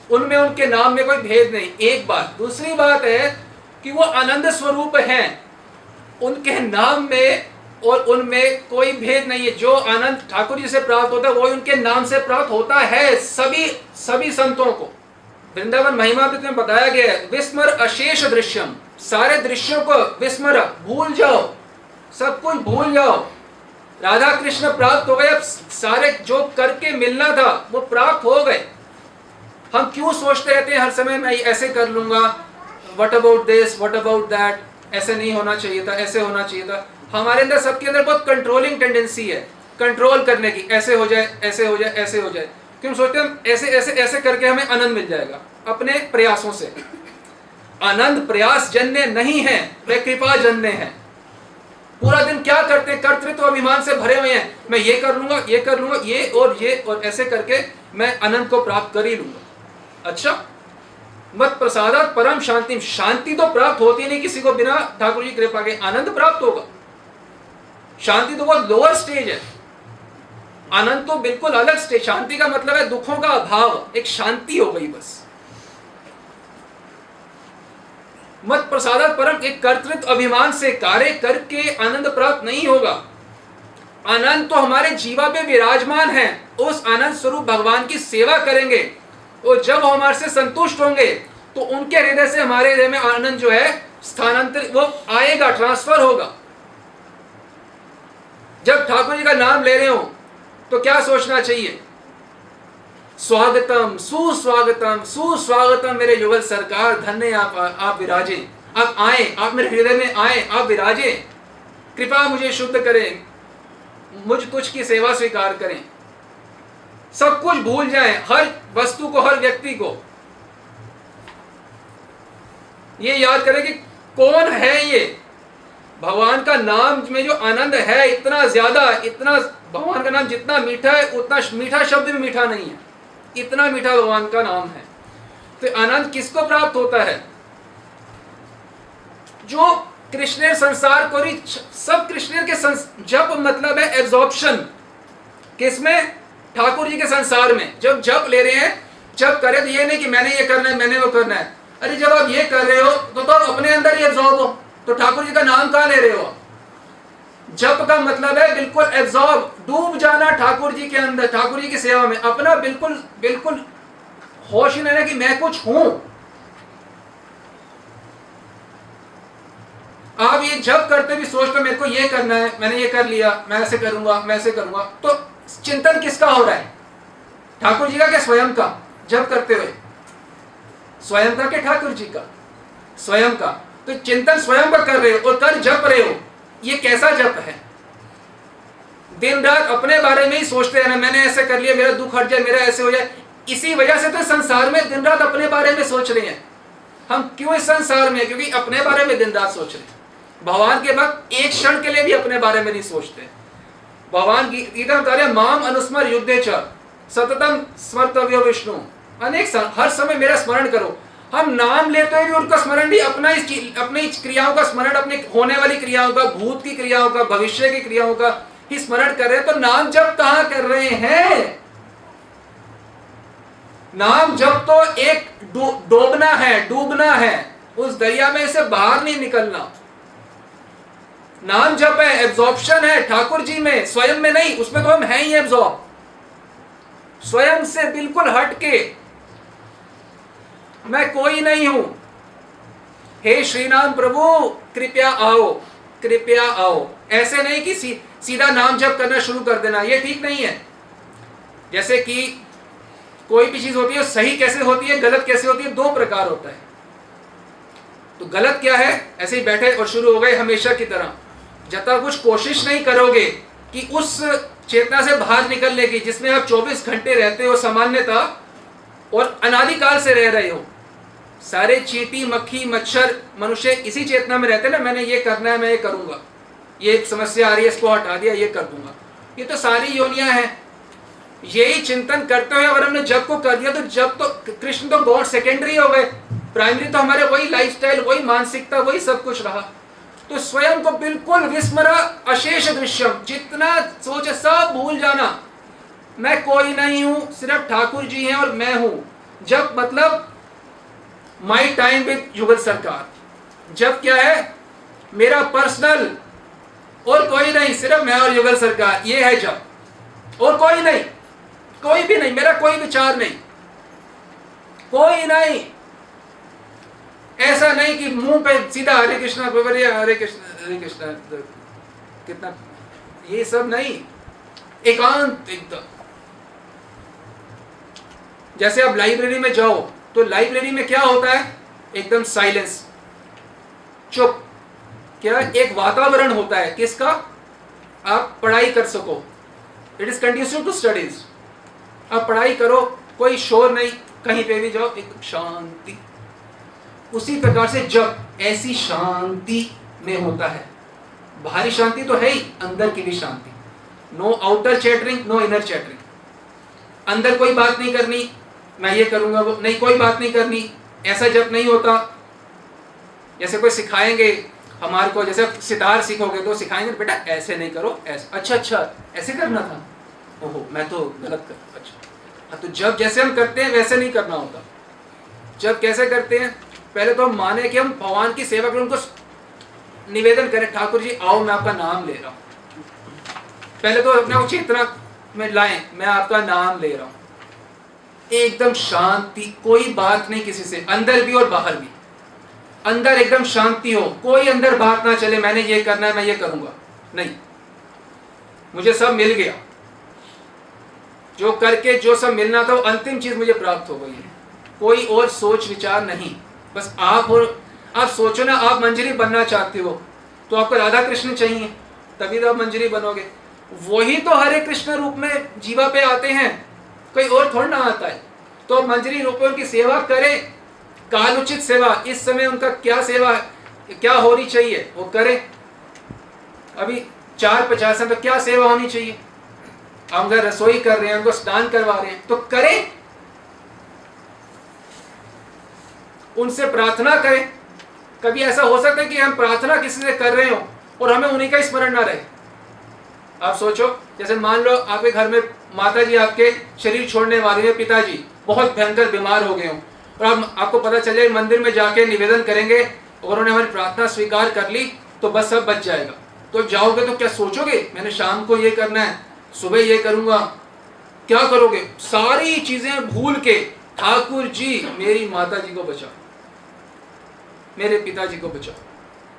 उनमें उनके नाम में कोई भेद नहीं, एक बात। दूसरी बात है कि वो आनंद स्वरूप हैं, उनके नाम में और उनमें कोई भेद नहीं है। जो आनंद ठाकुर जी से प्राप्त होता है वो उनके नाम से प्राप्त होता है सभी संतों को। वृंदावन महिमामृत में बताया गया है, विस्मर अशेष दृश्यम, सारे दृश्यों को विस्मर, भूल जाओ, सब कुछ भूल जाओ। राधा कृष्ण प्राप्त हो गए, अब सारे जो करके मिलना था वो प्राप्त हो गए। हम क्यों सोचते रहते हैं हर समय मैं ऐसे कर लूंगा, what about this, what about that, ऐसे नहीं होना चाहिए था, ऐसे होना चाहिए था। हमारे अंदर, सबके अंदर बहुत कंट्रोलिंग टेंडेंसी है, कंट्रोल करने की, ऐसे हो जाए, ऐसे हो जाए, ऐसे हो जाए। क्यों सोचते हैं ऐसे ऐसे ऐसे करके हमें आनंद मिल जाएगा अपने प्रयासों से? आनंद प्रयास जन्य नहीं है, वे कृपा जन्य है। पूरा दिन क्या करते हैं, कर्तृत्व अभिमान से भरे हुए हैं, मैं ये कर लूंगा, ये कर लूंगा, ये और ऐसे करके मैं आनंद को प्राप्त कर ही लूंगा। अच्छा, मत प्रसादात परम शांति, शांति तो प्राप्त होती नहीं किसी को बिना ठाकुर जी कृपा के। आनंद प्राप्त होगा, शांति तो बहुत लोअर स्टेज है, आनंद तो बिल्कुल अलग स्टेज। शांति का मतलब है दुखों का अभाव, एक शांति हो गई बस। मत प्रसादात परम, एक कर्तृत्व अभिमान से कार्य करके आनंद प्राप्त नहीं होगा। आनंद तो हमारे जीवा पे विराजमान है, उस आनंद स्वरूप भगवान की सेवा करेंगे और जब वो हमारे से संतुष्ट होंगे तो उनके हृदय से हमारे हृदय में आनंद जो है स्थानांतरित वो आएगा, ट्रांसफर होगा। जब ठाकुर जी का नाम ले रहे हो तो क्या सोचना चाहिए? स्वागतम सुस्वागतम सुस्वागतम मेरे युगल सरकार, धन्य आप विराजे, आप आए, आप मेरे हृदय में आए, आप विराजे, कृपा मुझे शुद्ध करें, मुझ तुझ की सेवा स्वीकार करें, सब कुछ भूल जाएं, हर वस्तु को, हर व्यक्ति को। ये याद करें कि कौन है ये। भगवान का नाम में जो आनंद है इतना ज्यादा, इतना, भगवान का नाम जितना मीठा है उतना मीठा शब्द भी मीठा नहीं है, इतना मीठा भगवान का नाम है। तो आनंद किसको प्राप्त होता है? जो कृष्ण संसार को, सब कृष्ण के जप मतलब है एब्जॉर्प्शन, किसमें? ठाकुर जी के संसार में। जब जप ले रहे हैं, जप करे तो ये नहीं कि मैंने ये करना है, मैंने वो करना है। अरे जब आप ये कर रहे हो तो आप अपने अंदर ही एब्जॉर्ब हो, तो ठाकुर जी का नाम कहां ले रहे हो? जप का मतलब है बिल्कुल एब्जॉर्ब, डूब जाना ठाकुर जी के अंदर, ठाकुर जी की सेवा में, अपना बिल्कुल बिल्कुल होश ही नहीं कि मैं कुछ हूं। आप ये जप करते भी सोचते मेरे को ये करना है, मैंने ये कर लिया, मैं ऐसे करूंगा, मैं ऐसे करूंगा, तो चिंतन किसका हो रहा है? ठाकुर जी का क्या स्वयं का? जप करते हुए स्वयं का क्या ठाकुर जी का? स्वयं का। तो चिंतन स्वयं का कर रहे हो और कर जप रहे हो, ये कैसा जप है? दिन रात अपने बारे में ही सोचते हैं ना, मैंने ऐसे कर लिया, मेरा दुख हट जाए, मेरा ऐसे हो जाए। इसी वजह से तो संसार में दिन रात अपने बारे में सोच रहे हैं। हम क्यों इस संसार में? क्योंकि अपने बारे में दिन रात सोच रहे हैं। भगवान के भक्त एक क्षण के लिए भी अपने बारे में नहीं सोचते। भगवान गीता बता रहे माम अनुस्मर युद्धे च सततम स्मर्तव्यो विष्णु, अनेक हर समय मेरा स्मरण करो। हम नाम लेते हुए भी उनका स्मरण नहीं, अपनी क्रियाओं का स्मरण, अपने होने वाली क्रियाओं का, भूत की क्रियाओं का, भविष्य की क्रियाओं का ही स्मरण कर रहे हैं। तो नाम जप कहां कर रहे हैं? नाम जप तो एक डूबना है, डूबना है, उस दरिया में से बाहर नहीं निकलना। नाम जप है, एब्जॉर्प्शन है ठाकुर जी में, स्वयं में नहीं। उसमें तो हम हैं ही एब्जॉर्ब, स्वयं से बिल्कुल हटके मैं कोई नहीं हूं। हे श्री नाम प्रभु कृपया आओ, कृपया आओ। ऐसे नहीं कि सीधा नाम जप करना शुरू कर देना, ये ठीक नहीं है। जैसे कि कोई भी चीज होती है, सही कैसे होती है, गलत कैसे होती है, दो प्रकार होता है। तो गलत क्या है? ऐसे ही बैठे और शुरू हो गए हमेशा की तरह। जब तक कुछ कोशिश नहीं करोगे कि उस चेतना से बाहर निकलने की जिसमें आप 24 घंटे रहते हो सामान्यतः और अनादिकाल से रह रहे हो, सारे चींटी मक्खी मच्छर मनुष्य इसी चेतना में रहते हैं ना, मैंने ये करना है, मैं ये करूंगा, ये समस्या आ रही है, इसको हटा दिया, ये कर दूंगा। ये तो सारी योनियां हैं। यही चिंतन करते हुए अगर हमने जप को कर दिया तो जब तो कृष्ण तो गॉड सेकेंडरी हो गए, प्राइमरी तो हमारे वही लाइफस्टाइल, वही मानसिकता, वही सब कुछ रहा। तो स्वयं को बिल्कुल विस्मरा अशेष दृश्यम, जितना सोचे सब भूल जाना। मैं कोई नहीं हूं, सिर्फ ठाकुर जी हैं और मैं हूं। जब मतलब माई टाइम विद युगल सरकार। जब क्या है? मेरा पर्सनल, और कोई नहीं, सिर्फ मैं और युगल सरकार, ये है जब, और कोई नहीं, कोई भी नहीं, मेरा कोई विचार नहीं, कोई नहीं। ऐसा नहीं कि मुंह पे सीधा हरे कृष्णा हरे कृष्णा कितना, ये सब नहीं, एकांत एकदम। जैसे आप लाइब्रेरी में जाओ तो लाइब्रेरी में क्या होता है? एकदम साइलेंस, चुप। क्या? एक वातावरण होता है किसका? आप पढ़ाई कर सको, it is conducive to studies. आप पढ़ाई करो, कोई शोर नहीं, कहीं पे भी जाओ एकदम शांति। उसी प्रकार से जब ऐसी शांति में होता है, बाहरी शांति तो है ही, अंदर की भी शांति। No outer chattering, no inner chattering. अंदर कोई बात नहीं करनी, मैं ये करूंगा वो नहीं, कोई बात नहीं करनी, ऐसा जब नहीं होता। जैसे कोई सिखाएंगे हमारे को, जैसे सितार सीखोगे तो सिखाएंगे बेटा ऐसे नहीं करो, ऐसे, अच्छा अच्छा ऐसे करना था, ओहो मैं तो गलत कर, अच्छा। हाँ, तो जब जैसे हम करते हैं वैसे नहीं करना होता। जब कैसे करते हैं? पहले तो हम माने कि हम भगवान की सेवा करें, उनको निवेदन करें, ठाकुर जी आओ मैं आपका नाम ले रहा हूं। पहले तो अपने को चेतना में लाएं, मैं आपका नाम ले रहा हूं। एकदम शांति, कोई बात नहीं किसी से, अंदर भी और बाहर भी। अंदर एकदम शांति हो, कोई अंदर बात ना चले मैंने ये करना है, मैं ये करूंगा, नहीं, मुझे सब मिल गया, जो करके जो सब मिलना था वो अंतिम चीज मुझे प्राप्त हो गई है। कोई और सोच विचार नहीं, बस आप। और आप सोचो ना, आप मंजरी बनना चाहते हो तो आपको राधा कृष्ण चाहिए, तभी तो आप मंजरी बनोगे। वही तो हरे कृष्ण रूप में जीवा पे आते हैं, कोई और थोड़ा ना आता है। तो मंजरी रूप में उनकी सेवा करें, कालोचित सेवा। इस समय उनका क्या सेवा, क्या होनी चाहिए वो करें। अभी 4:50 में तो क्या सेवा होनी चाहिए, हम अगर रसोई कर रहे हैं, उनको स्नान करवा रहे हैं तो करें, उनसे प्रार्थना करें। कभी ऐसा हो सकता है कि हम प्रार्थना किसी से कर रहे हो और हमें उन्हीं का स्मरण ना रहे। आप सोचो, जैसे मान लो आपके घर में माता जी आपके शरीर छोड़ने वाली है, पिताजी बहुत भयंकर बीमार हो गए हो, और आपको पता चल जाए मंदिर में जाके निवेदन करेंगे और उन्होंने हमारी प्रार्थना स्वीकार कर ली तो बस सब बच जाएगा। तो जाओगे तो क्या सोचोगे, मैंने शाम को ये करना है, सुबह ये करूंगा, क्या करोगे? सारी चीजें भूल के ठाकुर जी मेरी माता जी को बचाओ, मेरे पिताजी को बचाओ।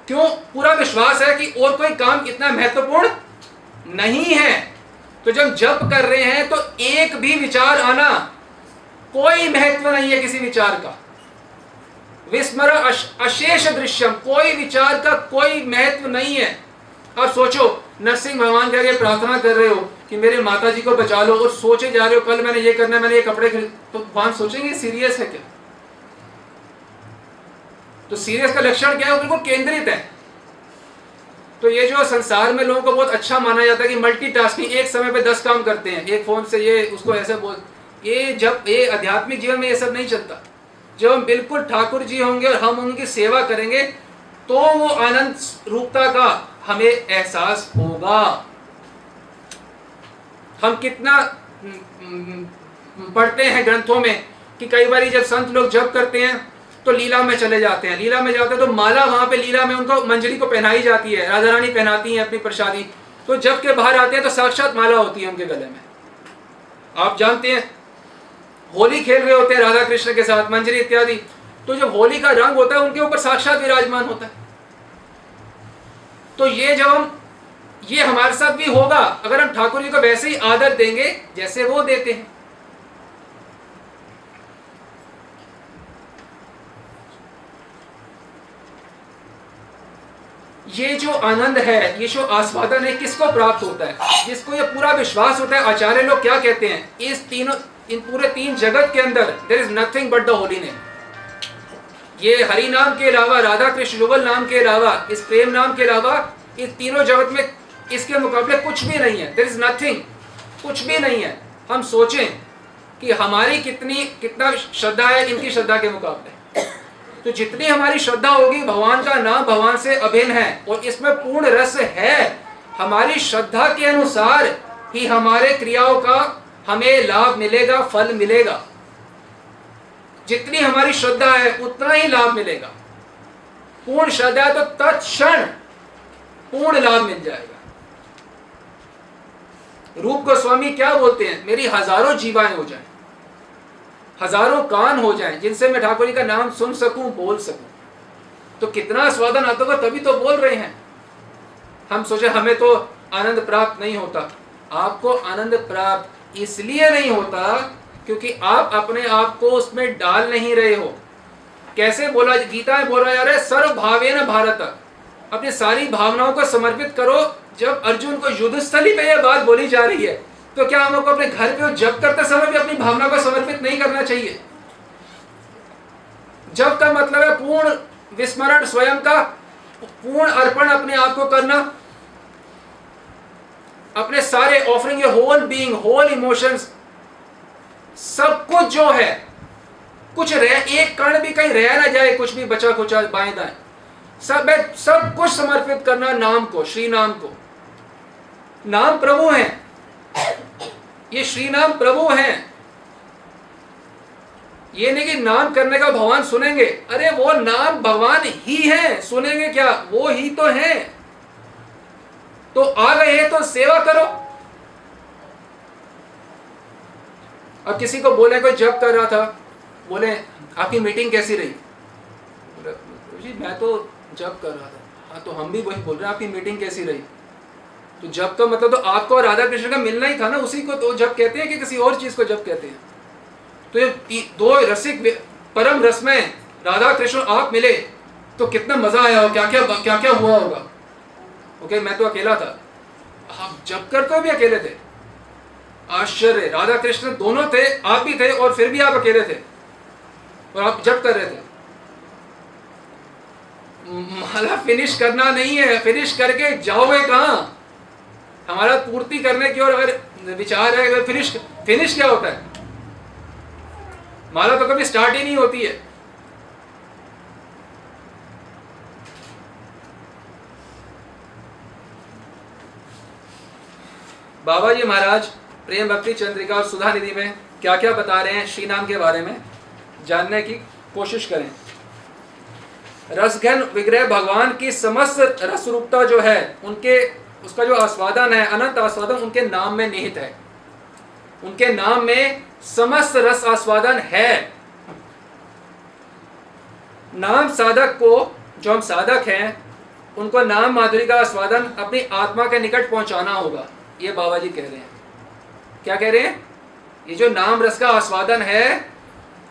क्यों? पूरा विश्वास है कि और कोई काम इतना महत्वपूर्ण नहीं है। तो जब जप कर रहे हैं तो एक भी विचार आना, कोई महत्व नहीं है किसी विचार का। विस्मर अशेष दृश्यम, कोई विचार का कोई महत्व नहीं है। आप सोचो, नरसिंह भगवान के आगे प्रार्थना कर रहे हो कि मेरे माता जी को बचा लो, और सोचे जा रहे हो कल मैंने ये करना है, मैंने ये कपड़े खरीद, तो भगवान सोचेंगे सीरियस है क्या? तो सीरियस का लक्षण क्या है? वो बिल्कुल केंद्रित है। तो ये जो संसार में लोगों को बहुत अच्छा माना जाता है कि मल्टीटास्किंग, एक समय पे 10 काम करते हैं, एक फोन से ये उसको ऐसे बोल, ये जब ये आध्यात्मिक जीवन में ये सब नहीं चलता। जब हम बिल्कुल ठाकुर जी होंगे और हम उनकी सेवा करेंगे तो वो आनंद रूपता का हमें एहसास होगा। हम कितना पढ़ते हैं ग्रंथों में कि कई बार जब संत लोग जप करते हैं तो लीला में चले जाते हैं, लीला में जाते हैं तो माला वहां पे लीला में उनको मंजरी को पहनाई जाती है, राधा रानी पहनाती हैं अपनी प्रसादी। तो जब के बाहर आते हैं तो साक्षात माला होती है उनके गले में। आप जानते हैं होली खेल रहे होते हैं राधा कृष्ण के साथ, मंजरी इत्यादि, तो जब होली का रंग होता है उनके ऊपर साक्षात विराजमान होता है। तो ये जब हम, ये हमारे साथ भी होगा अगर हम ठाकुर जी को वैसे ही आदर देंगे जैसे वो देते हैं। ये जो आनंद है, ये जो आस्वादन है, किसको प्राप्त होता है? जिसको ये पूरा विश्वास होता है। आचार्य लोग क्या कहते हैं, इन पूरे 3 जगत के अंदर there is nothing but the holy name. ये हरि नाम के अलावा, राधा कृष्ण युगल नाम के अलावा, इस प्रेम नाम के अलावा, इस तीनों जगत में इसके मुकाबले कुछ भी नहीं है। देयर इज नथिंग, कुछ भी नहीं है। हम सोचें कि हमारी कितना श्रद्धा है इनकी श्रद्धा के मुकाबले। तो जितनी हमारी श्रद्धा होगी, भगवान का नाम भगवान से अभिन्न है और इसमें पूर्ण रस है। हमारी श्रद्धा के अनुसार ही हमारे क्रियाओं का हमें लाभ मिलेगा, फल मिलेगा। जितनी हमारी श्रद्धा है उतना ही लाभ मिलेगा। पूर्ण श्रद्धा है तो तत्क्षण पूर्ण लाभ मिल जाएगा। रूप गोस्वामी क्या बोलते हैं, मेरी हजारों जीवाएं हो जाएं, हजारों कान हो जाएं, जिनसे मैं ठाकुर जी का नाम सुन सकूं, बोल सकूं। तो कितना स्वादन आता होगा, तभी तो बोल रहे हैं। हम सोचे हमें तो आनंद प्राप्त नहीं होता। आपको आनंद प्राप्त इसलिए नहीं होता क्योंकि आप अपने आप को उसमें डाल नहीं रहे हो। कैसे बोला, गीता में बोला जा रहा है, सर्व भावेन भारत, अपनी सारी भावनाओं को समर्पित करो। जब अर्जुन को युद्धस्थली पे यह बात बोली जा रही है तो क्या हम लोग अपने घर पे जप करते समय भी अपनी भावना को समर्पित नहीं करना चाहिए? जप का मतलब है पूर्ण विस्मरण, स्वयं का पूर्ण अर्पण, अपने आप को करना, अपने सारे offering your whole being, whole emotions, सब कुछ जो है, कुछ एक कण भी कहीं रह ना जाए, कुछ भी बचा खुचा बाएं दाएं, सब कुछ समर्पित करना नाम को, श्री नाम को। नाम प्रभु हैं, ये श्री नाम प्रभु हैं, ये नहीं कि नाम करने का भगवान सुनेंगे, अरे वो नाम भगवान ही है, सुनेंगे क्या, वो ही तो है। तो आ गए तो सेवा करो। अब किसी को बोले, कोई जप कर रहा था, बोले आपकी मीटिंग कैसी रही, जी मैं तो जप कर रहा था। हाँ तो हम भी वही बोल रहे हैं, आपकी मीटिंग कैसी रही। तो जप का मतलब तो आपको और राधा कृष्ण का मिलना ही था ना, उसी को तो जप कहते हैं कि किसी और चीज को जप कहते हैं। तो ये दो रसिक परम रस में राधा कृष्ण आप मिले तो कितना मजा आया हो, क्या क्या हुआ होगा। ओके मैं तो अकेला था, आप जप करते हो भी अकेले थे, आश्चर्य। राधा कृष्ण दोनों थे, आप भी थे और फिर भी आप अकेले थे और आप जप कर रहे थे। माला फिनिश करना नहीं है, फिनिश करके जाओगे कहां। हमारा पूर्ति करने की ओर अगर विचार है, अगर फिनिश क्या होता है, माला तो कभी स्टार्ट ही नहीं होती है। बाबा जी महाराज प्रेम भक्ति चंद्रिका और सुधा निधि में क्या क्या बता रहे हैं श्री नाम के बारे में जानने की कोशिश करें। रसघन विग्रह भगवान की समस्त रस रूपता जो है, उनके उसका जो आस्वादन है, अनंत आस्वादन उनके नाम में निहित है। उनके नाम में समस्त रस आस्वादन है। नाम साधक को, जो हम साधक हैं, उनको नाम माधुरी का आस्वादन अपनी आत्मा के निकट पहुंचाना होगा। ये बाबा जी कह रहे हैं। क्या कह रहे हैं, ये जो नाम रस का आस्वादन है,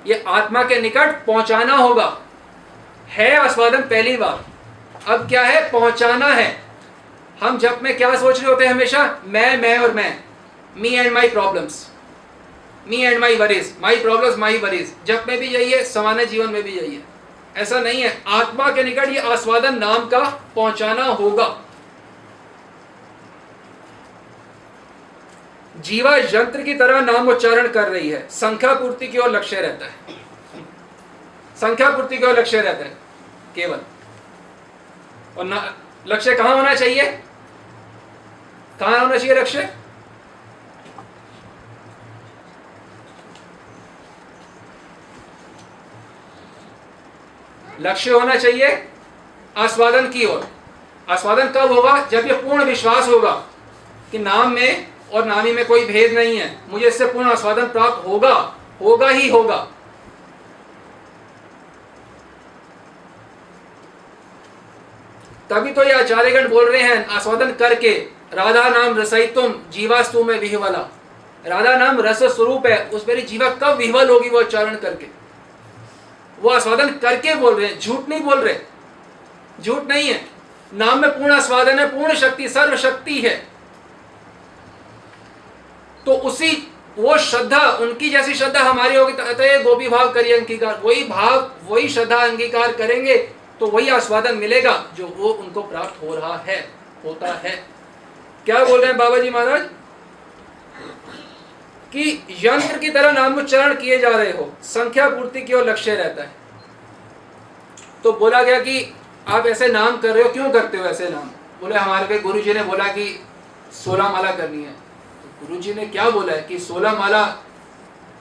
ये आत्मा के निकट पहुंचाना होगा। है आस्वादन पहली बार, अब क्या है, पहुंचाना है। हम जप में क्या सोच रहे होते हैं हमेशा, मैं और मैं, me and my problems, me and my worries, my problems my worries. जप में भी यही है, सामान्य जीवन में भी यही है। ऐसा नहीं है, आत्मा के निकट ये आस्वादन नाम का पहुंचाना होगा। जीवा यंत्र की तरह नाम उच्चारण कर रही है, संख्या पूर्ति की ओर लक्ष्य रहता है, संख्या पूर्ति की ओर लक्ष्य रहता है केवल। और लक्ष्य कहां होना चाहिए, कहां होना चाहिए लक्ष्य, लक्ष्य होना चाहिए आस्वादन की ओर। आस्वादन कब होगा, जब यह पूर्ण विश्वास होगा कि नाम में और नामी में कोई भेद नहीं है, मुझे इससे पूर्ण आस्वादन प्राप्त होगा, होगा ही होगा। तभी तो ये आचार्यगण बोल रहे हैं आस्वादन करके, राधा नाम रसयितुम जीवास्तु में विह्वला। राधा नाम रस स्वरूप है, उस मेरी जीवा कब विह्वल होगी, वो उच्चारण करके, वो आस्वादन करके बोल रहे हैं, झूठ नहीं बोल रहे, झूठ नहीं है। नाम में पूर्ण आस्वादन है, पूर्ण शक्ति, सर्वशक्ति है। तो उसी वो श्रद्धा, उनकी जैसी श्रद्धा हमारी होगी, अतः गोपी भाव करिए अंगीकार, वही भाव वही श्रद्धा अंगीकार करेंगे तो वही आस्वादन मिलेगा जो वो उनको प्राप्त हो रहा है, होता है। क्या बोल रहे हैं बाबा जी महाराज, कि यंत्र की तरह नामोच्चारण किए जा रहे हो, संख्या पूर्ति की ओर लक्ष्य रहता है। तो बोला गया कि आप ऐसे नाम कर रहे हो, क्यों करते हो ऐसे नाम। बोले हमारे गुरु जी ने बोला कि 16 माला करनी है। गुरु जी ने क्या बोला है कि 16 माला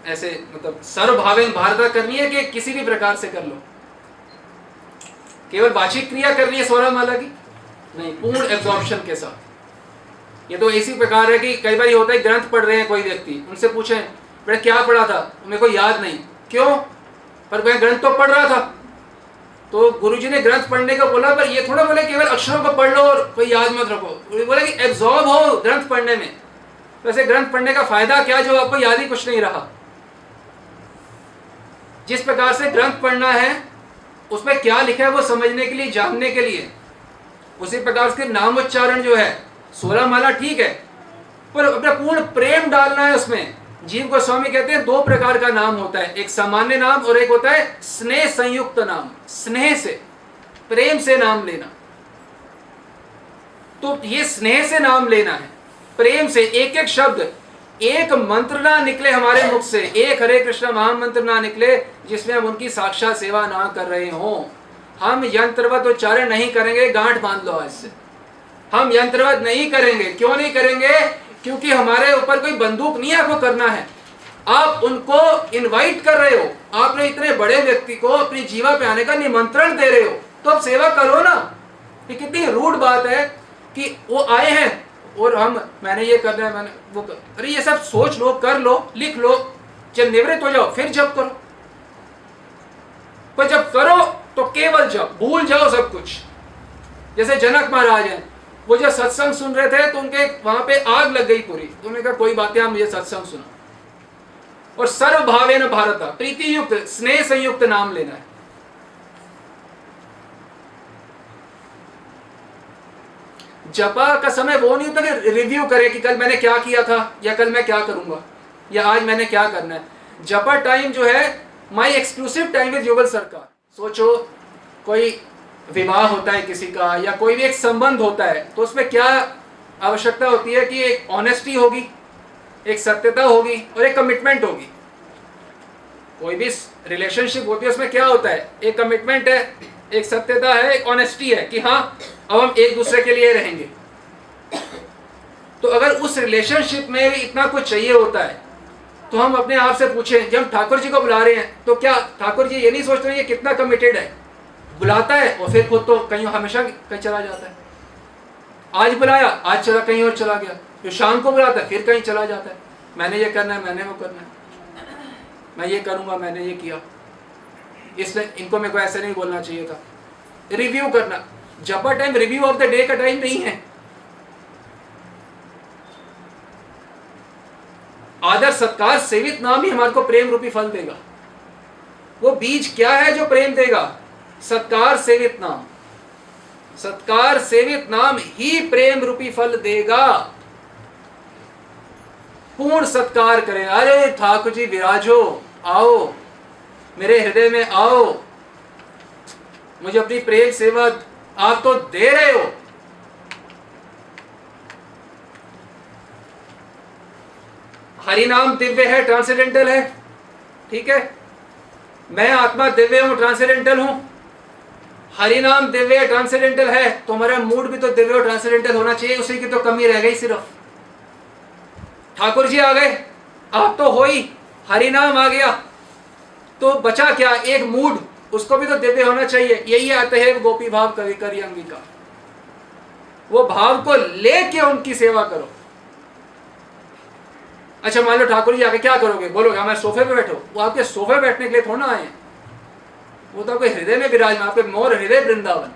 ऐसे मतलब सर्वभावेन भारत करनी है कि किसी भी प्रकार से कर लो, केवल वाचिक क्रिया करनी है 16 माला की, नहीं, पूर्ण एब्जॉर्प्शन के साथ। ये तो इसी प्रकार है कि कई बार होता है, ग्रंथ पढ़ रहे हैं कोई व्यक्ति, उनसे पूछें बेटा क्या पढ़ा था, मेरे को याद नहीं, क्यों, पर मैं ग्रंथ तो पढ़ रहा था। तो गुरुजी ने ग्रंथ पढ़ने का बोला, पर ये थोड़ा बोले केवल अक्षरों को पढ़ लो और कोई याद मत रखो। बोला कि एब्जॉर्ब हो ग्रंथ पढ़ने में। वैसे ग्रंथ पढ़ने का फायदा क्या, जो आपको याद ही कुछ नहीं रहा। जिस प्रकार से ग्रंथ पढ़ना है, उसमें क्या लिखा है वो समझने के लिए, जानने के लिए, उसी प्रकार से नामोच्चारण जो है 16 माला ठीक है, पर अपना पूर्ण प्रेम डालना है उसमें। जीव गोस्वामी कहते हैं 2 प्रकार का नाम होता है, एक सामान्य नाम और एक होता है स्नेह संयुक्त नाम। स्नेह से, प्रेम से नाम लेना। तो ये स्नेह से नाम लेना है, प्रेम से, एक एक शब्द, एक मंत्र ना निकले हमारे मुख से, एक हरे कृष्ण महामंत्र ना निकले जिसमें हम उनकी साक्षात सेवा ना कर रहे हों। हम यंत्रवत उच्चारण नहीं करेंगे, गांठ बांध लो आज से। हम यंत्रवत नहीं करेंगे। क्यों नहीं करेंगे, क्योंकि हमारे ऊपर कोई बंदूक नहीं है आपको करना है। आप उनको इनवाइट कर रहे हो, आपने इतने बड़े व्यक्ति को अपनी जीवा पे आने का निमंत्रण दे रहे हो, तो अब सेवा करो ना। ये कितनी रूड बात है कि वो आए हैं और मैंने ये करना है, मैंने वो अरे ये सब सोच लो, कर लो, लिख लो, जब निवृत्त हो जाओ फिर जब करो। पर जब करो तो केवल जब, भूल जाओ सब कुछ। जैसे जनक महाराज हैं, वो जब सत्संग सुन रहे थे तो उनके वहां पे आग लग गई पूरी। उन्होंने कहा कोई बात नहीं, मुझे सत्संग सुना और सर्व भावेन भारत, प्रीति युक्त स्नेह संयुक्त नाम लेना है। जपा का समय वो नहीं होता कि रिव्यू करे कि कल मैंने क्या किया था या कल मैं क्या करूंगा या आज मैंने क्या करना है। जपा टाइम जो है माई एक्सक्लूसिव टाइम विद युगल सरकार। सोचो कोई विवाह होता है किसी का या कोई भी एक संबंध होता है, तो उसमें क्या आवश्यकता होती है कि एक ऑनेस्टी होगी, एक सत्यता होगी और एक कमिटमेंट होगी। कोई भी रिलेशनशिप होती है उसमें क्या होता है, एक कमिटमेंट है, एक सत्यता है, एक ऑनेस्टी है कि हाँ अब हम एक दूसरे के लिए रहेंगे। तो अगर उस रिलेशनशिप में भी इतना कुछ चाहिए होता है तो हम अपने आप से पूछें, जब ठाकुर जी को बुला रहे हैं तो क्या ठाकुर जी ये नहीं सोच रहे हैं कितना कमिटेड है। बुलाता है और फिर खुद तो कहीं हमेशा कहीं चला जाता है। आज बुलाया, आज चला कहीं और चला गया, फिर शाम को बुलाता है फिर कहीं चला जाता है। मैंने ये करना है, मैंने वो करना है, मैं ये करूंगा, मैंने ये किया, इसलिए इनको मेरे को ऐसे नहीं बोलना चाहिए था। रिव्यू करना, जपा time review of the day का टाइम नहीं है। आदर सत्कार सेवित नाम ही हमारे को प्रेम रूपी फल देगा। वो बीज क्या है जो प्रेम देगा? सत्कार सेवित नाम। सत्कार सेवित नाम ही प्रेम रूपी फल देगा। पूर्ण सत्कार करें, अरे ठाकुर जी विराजो, आओ मेरे हृदय में आओ, मुझे अपनी प्रेम सेवा आप तो दे रहे हो। हरि नाम दिव्य है, ट्रांसेंडेंटल है, ठीक है। मैं आत्मा दिव्य हूं, ट्रांसेंडेंटल हूं। हरि नाम दिव्य ट्रांसेंडेंटल है तो हमारा मूड भी तो दिव्य और ट्रांसेंडेंटल होना चाहिए। उसी की तो कमी रह गई सिर्फ। ठाकुर जी आ गए, आप तो हो ही, हरि नाम आ गया तो बचा क्या? एक मूड, उसको भी तो दिव्य होना चाहिए। यही आते हैं गोपी भाव कवि करी अंगिका। वो भाव को लेके उनकी सेवा करो। अच्छा मान लो ठाकुर जी आके क्या करोगे? बोलोगे हमारे सोफे पे बैठो। वो आपके सोफे बैठने के लिए थोड़ा ना आए, वो तो आपके हृदय में विराजमान, आपके मोर हृदय वृंदावन।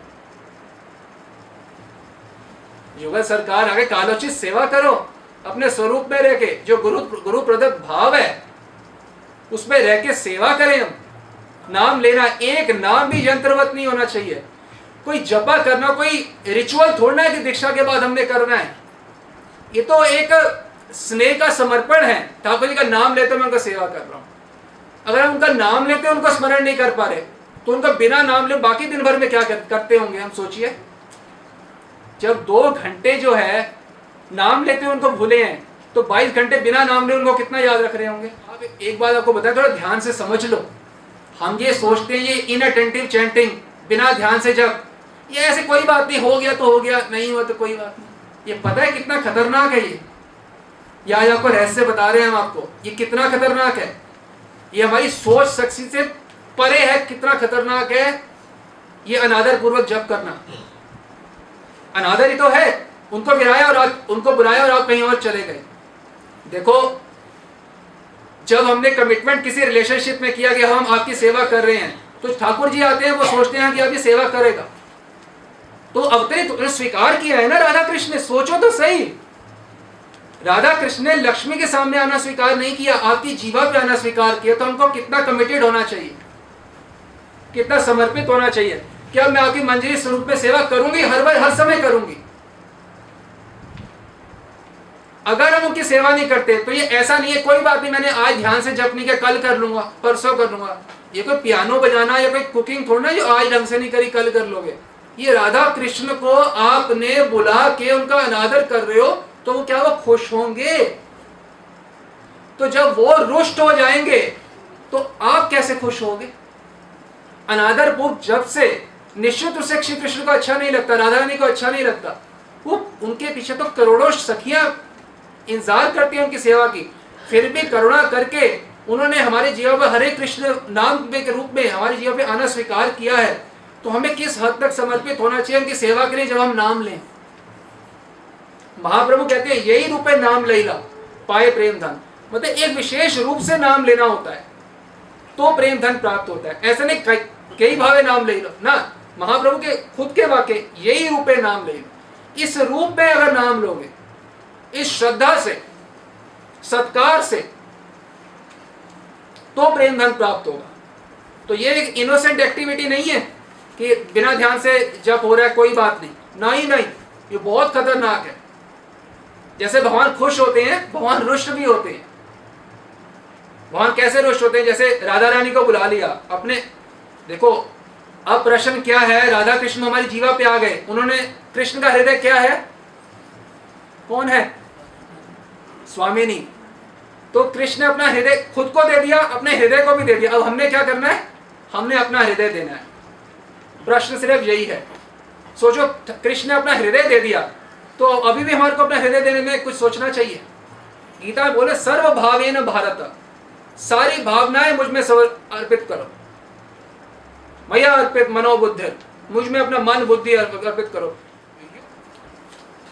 युगल सरकार आगे कालोचित सेवा करो, अपने स्वरूप में रह के, जो गुरु प्रदत्त भाव है उसमें रह के सेवा करें। हम नाम लेना, एक नाम भी यंत्रवत नहीं होना चाहिए। कोई जपा करना कोई रिचुअल थोड़ा है कि दीक्षा के बाद हमने करना है। ये तो एक स्नेह का समर्पण है। ठाकुर जी का नाम लेते मैं उनका सेवा कर रहा हूं। अगर हम उनका नाम लेते उनको स्मरण नहीं कर पा रहे तो उनका बिना नाम ले बाकी दिन भर में क्या करते होंगे हम सोचिए। जब 2 घंटे जो है नाम लेते हुए उनको भूले हैं तो 22 घंटे बिना नाम ले उनको कितना याद रख रहे होंगे। आप एक बात आपको बताएं, थोड़ा ध्यान से समझ लो। हम ये सोचते हैं ये इनअटेंटिव चैंटिंग, बिना ध्यान से जब, ये ऐसे कोई बात नहीं, हो गया तो हो गया, नहीं हुआ तो कोई बात नहीं। ये पता है कितना खतरनाक है ये आज आपको रहस्य बता रहे हैं हम आपको। ये कितना खतरनाक है, ये हमारी सोच शक्ति से परे है। कितना खतरनाक है ये अनादर पूर्वक जप करना। अनादर ही तो है। उनको गिराया और उनको बुलाया और आप कहीं और चले गए। देखो जब हमने कमिटमेंट किसी रिलेशनशिप में किया कि हम आपकी सेवा कर रहे हैं तो ठाकुर जी आते हैं, वो सोचते हैं कि आपकी सेवा करेगा तो अवतरित तो स्वीकार किया है ना राधा कृष्ण ने। सोचो तो सही, राधा कृष्ण ने लक्ष्मी के सामने आना स्वीकार नहीं किया, आपकी जीवा पे आना स्वीकार किया। तो हमको कितना कमिटेड होना चाहिए, कितना समर्पित होना चाहिए। क्या मैं आपकी मंजरी स्वरूप में सेवा करूंगी, हर बार हर समय करूंगी। अगर हम उनकी सेवा नहीं करते तो ये ऐसा नहीं है कोई बात नहीं, मैंने आज ध्यान से जप नहीं किया, कल कर लूंगा, परसों कर लूंगा। ये कोई पियानो बजाना या कोई कुकिंग थोड़ा ना जो आज ढंग से नहीं करी कल कर लोगे। ये राधा कृष्ण को आपने बुला के उनका अनादर कर रहे हो तो वो क्या वो खुश होंगे? तो जब वो रुष्ट हो जाएंगे तो आप कैसे खुश होगे? अनादर पूर्व जब से निश्चित रूप से श्री कृष्ण को अच्छा नहीं लगता, राधा रानी को अच्छा नहीं लगता। वो उनके पीछे तो करोड़ों सखियां इंतजार करती हैं उनकी सेवा की। फिर भी करुणा करके उन्होंने हमारे जीवन पर हरे कृष्ण नाम के रूप में हमारे जीवन पे आना स्वीकार किया है, तो हमें किस हद तक समर्पित होना चाहिए उनकी सेवा के लिए जब हम नाम लें। महाप्रभु कहते हैं यही रूप है नाम लैला पाए प्रेम धन, मतलब एक विशेष रूप से नाम लेना होता है तो प्रेम धन प्राप्त होता है। ऐसे नहीं कई भावे नाम ले लो ना, महाप्रभु के खुद के वाक्य यही रूप है नाम ले लो। इस रूप में अगर नाम लोगे, इस श्रद्धा से सत्कार से, तो प्रेम धन प्राप्त होगा। तो ये एक इनोसेंट एक्टिविटी नहीं है कि बिना ध्यान से जप हो रहा है कोई बात नहीं, नहीं, ये बहुत खतरनाक है। जैसे भगवान खुश होते हैं, भगवान रुष्ट भी होते हैं। भगवान कैसे रुष्ट होते हैं? जैसे राधा रानी को बुला लिया अपने, देखो अब प्रश्न क्या है, राधा कृष्ण हमारी जीवा पे आ गए, उन्होंने, कृष्ण का हृदय क्या है, कौन है? स्वामिनी। तो कृष्ण ने अपना हृदय खुद को दे दिया, अपने हृदय को भी दे दिया। अब हमने क्या करना है? हमने अपना हृदय देना है। प्रश्न सिर्फ यही है। सोचो, कृष्ण ने अपना हृदय दे दिया, तो अभी भी हमारे को अपना हृदय देने में कुछ सोचना चाहिए। गीता में बोले सर्व भावेन भारत, सारी भावनाएं मुझ में अर्पित करो। मैया अर्पित मनोबुद्धि, मुझ में अपना मन बुद्धि अर्पित करो।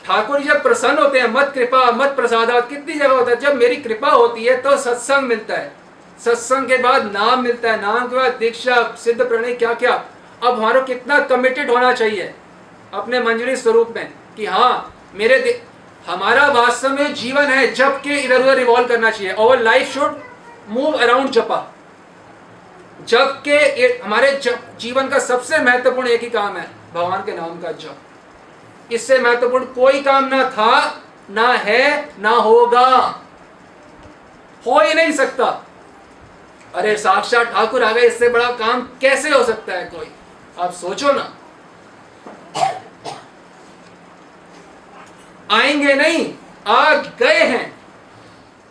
ठाकुर जी जब प्रसन्न होते हैं, मत कृपा मत प्रसादात, कितनी जगह होता है, जब मेरी कृपा होती है तो सत्संग मिलता है, सत्संग के बाद नाम मिलता है, नाम के बाद दीक्षा, सिद्ध प्रणय, क्या क्या। अब हमारा कितना कमिटेड होना चाहिए अपने मंजरी स्वरूप में कि हाँ हमारा वास्तव में जीवन है जप के इधर उधर रिवॉल्व करना चाहिए। Our life should move around japa. जप के हमारे जीवन का सबसे महत्वपूर्ण एक ही काम है, भगवान के नाम का जप। इससे महत्वपूर्ण कोई काम ना था, ना है, ना होगा, हो ही नहीं सकता। अरे साक्षात ठाकुर आ गए, इससे बड़ा काम कैसे हो सकता है कोई? आप सोचो ना। आएंगे नहीं, आ गए हैं।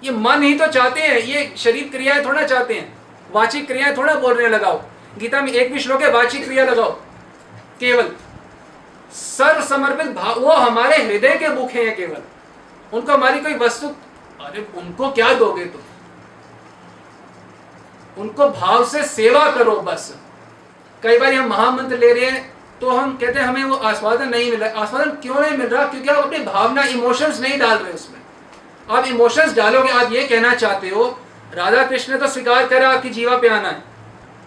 ये मन ही तो चाहते हैं, ये शरीर क्रियाएं थोड़ा चाहते हैं, वाचिक क्रियाएं थोड़ा बोलने लगाओ। गीता में एक भी श्लोक है वाचिक क्रिया लगाओ, केवल सर्व समर्पित भाव। वो हमारे हृदय के भूखे हैं केवल, उनको हमारी कोई वस्तु, अरे उनको क्या दोगे तुम? उनको भाव से सेवा करो बस। कई बार हम महामंत्र ले रहे हैं तो हम कहते हैं हमें वो आस्वादन नहीं मिल रहा। आस्वादन क्यों नहीं मिल रहा? क्योंकि आप अपनी भावना, इमोशंस नहीं डाल रहे उसमें। आप इमोशंस डालोगे, आप ये कहना चाहते हो राधा कृष्ण ने तो स्वीकार करा आपकी जीवा पे आना है,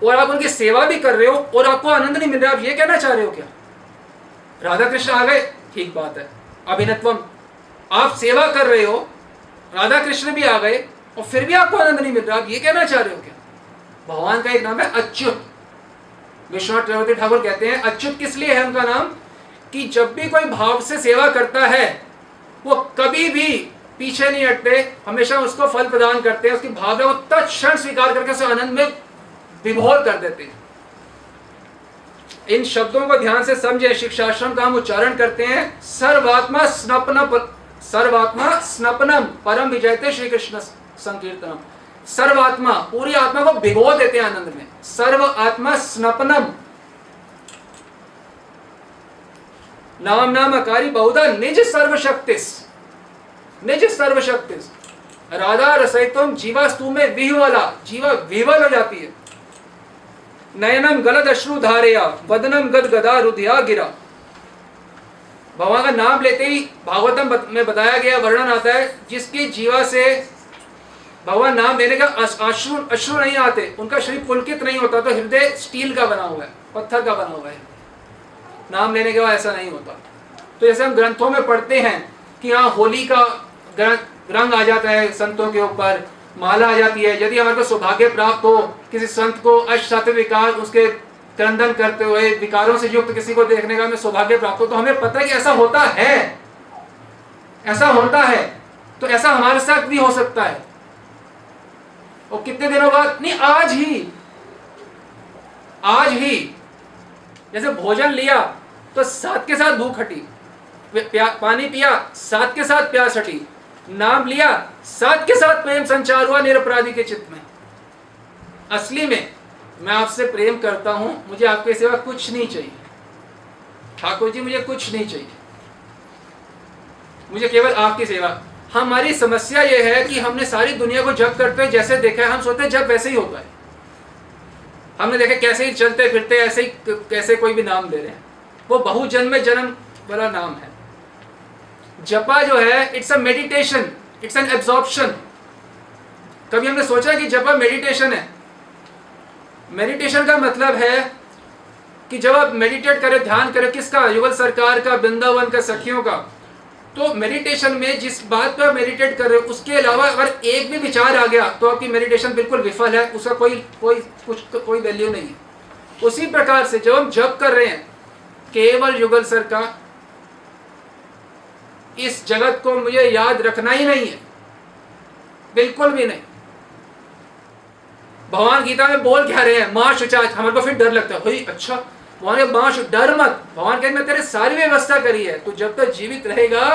और आप उनकी सेवा भी कर रहे हो और आपको आनंद नहीं मिल रहा, आप ये कहना चाह रहे हो क्या? राधा कृष्ण आ गए, ठीक बात है, अभिनत्वम, आप सेवा कर रहे हो, राधा कृष्ण भी आ गए और फिर भी आपको आनंद नहीं मिल रहा, आप ये कहना चाह रहे हो क्या? भगवान का एक नाम है अच्युत। विश्वनाथ चक्रवर्ती ठाकुर कहते हैं अच्युत किस लिए है उनका नाम? कि जब भी कोई भाव से सेवा करता है वो कभी भी पीछे नहीं हटते, हमेशा उसको फल प्रदान करते हैं, उसकी भावना को तत्क्षण स्वीकार करके उसे आनंद में विभोर कर देते हैं। इन शब्दों को ध्यान से समझे, शिक्षाश्रम का हम उच्चारण करते हैं, सर्वात्मा स्नपनम परम विजयते श्री कृष्ण संकीर्तनम। सर्वात्मा, पूरी आत्मा को भिगो देते हैं आनंद में। सर्व आत्मा स्नपनम, नाम नामकारी बहुधा निज सर्वशक्तिस, निज सर्वशक्तिस। राधा रसैतम जीवास्तु में विह्वला, जीवा विह्वल हो जाती है। नयनम गलद अश्रु धारया, वदनम गद गदा रुधिया गिरा। भगवान का नाम लेते ही भागवतम में बताया गया, वर्णन आता है, जिसकी जीवा से भगवान नाम लेने का अश्रु नहीं आते, उनका शरीर पुलकित नहीं होता, तो हृदय स्टील का बना हुआ है, पत्थर का बना हुआ है। नाम लेने के बाद ऐसा नहीं होता। तो जैसे हम ग्रंथों में पढ़ते हैं कि हाँ होली का रंग आ जाता है संतों के ऊपर, माला आ जाती है, यदि हमारे को सौभाग्य प्राप्त हो किसी संत को अष्टसात्विक विकार उसके क्रंदन करते हुए विकारों से युक्त किसी को देखने का हमें सौभाग्य प्राप्त हो, तो हमें पता है कि ऐसा होता है, ऐसा होता है। तो ऐसा हमारे साथ भी हो सकता है। और कितने दिनों बाद नहीं, आज ही जैसे भोजन लिया तो साथ के साथ भूख हटी, पानी पिया साथ के साथ प्यास हटी, नाम लिया साथ के साथ प्रेम संचार हुआ निरपराधी के चित्त में। असली में मैं आपसे प्रेम करता हूं, मुझे आपके सिवा कुछ नहीं चाहिए। ठाकुर जी मुझे कुछ नहीं चाहिए, मुझे केवल आपकी सेवा। हमारी समस्या ये है कि हमने सारी दुनिया को जप करते हुए जैसे देखा है, हम सोचते हैं जप वैसे ही होता है। हमने देखा कैसे ही चलते फिरते ऐसे ही कैसे कोई भी नाम ले रहे हैं, वो बहुजन्म में जन्म वाला नाम है। जपा जो है it's a meditation, it's an absorption. कभी हमने सोचा कि जपा मेडिटेशन है? मेडिटेशन का मतलब है कि जब आप मेडिटेट करें, ध्यान करें, किसका? युगल सरकार का, वृंदावन का, सखियों का। तो मेडिटेशन में जिस बात पर मेडिटेट कर रहे हो उसके अलावा अगर एक भी विचार आ गया तो आपकी मेडिटेशन बिल्कुल विफल है, उसका कोई वैल्यू नहीं है। उसी प्रकार से जब हम जप कर रहे हैं, केवल युगल सर का इस जगत को मुझे याद रखना ही नहीं है, बिल्कुल भी नहीं। भगवान गीता में बोल क्या रहे हैं? मां शुचा। हमारे को फिर डर लगता है, भाई अच्छा भगवान मां डर मत। भगवान कहते मैं तेरे सारी व्यवस्था करी है, तू जब तक जीवित रहेगा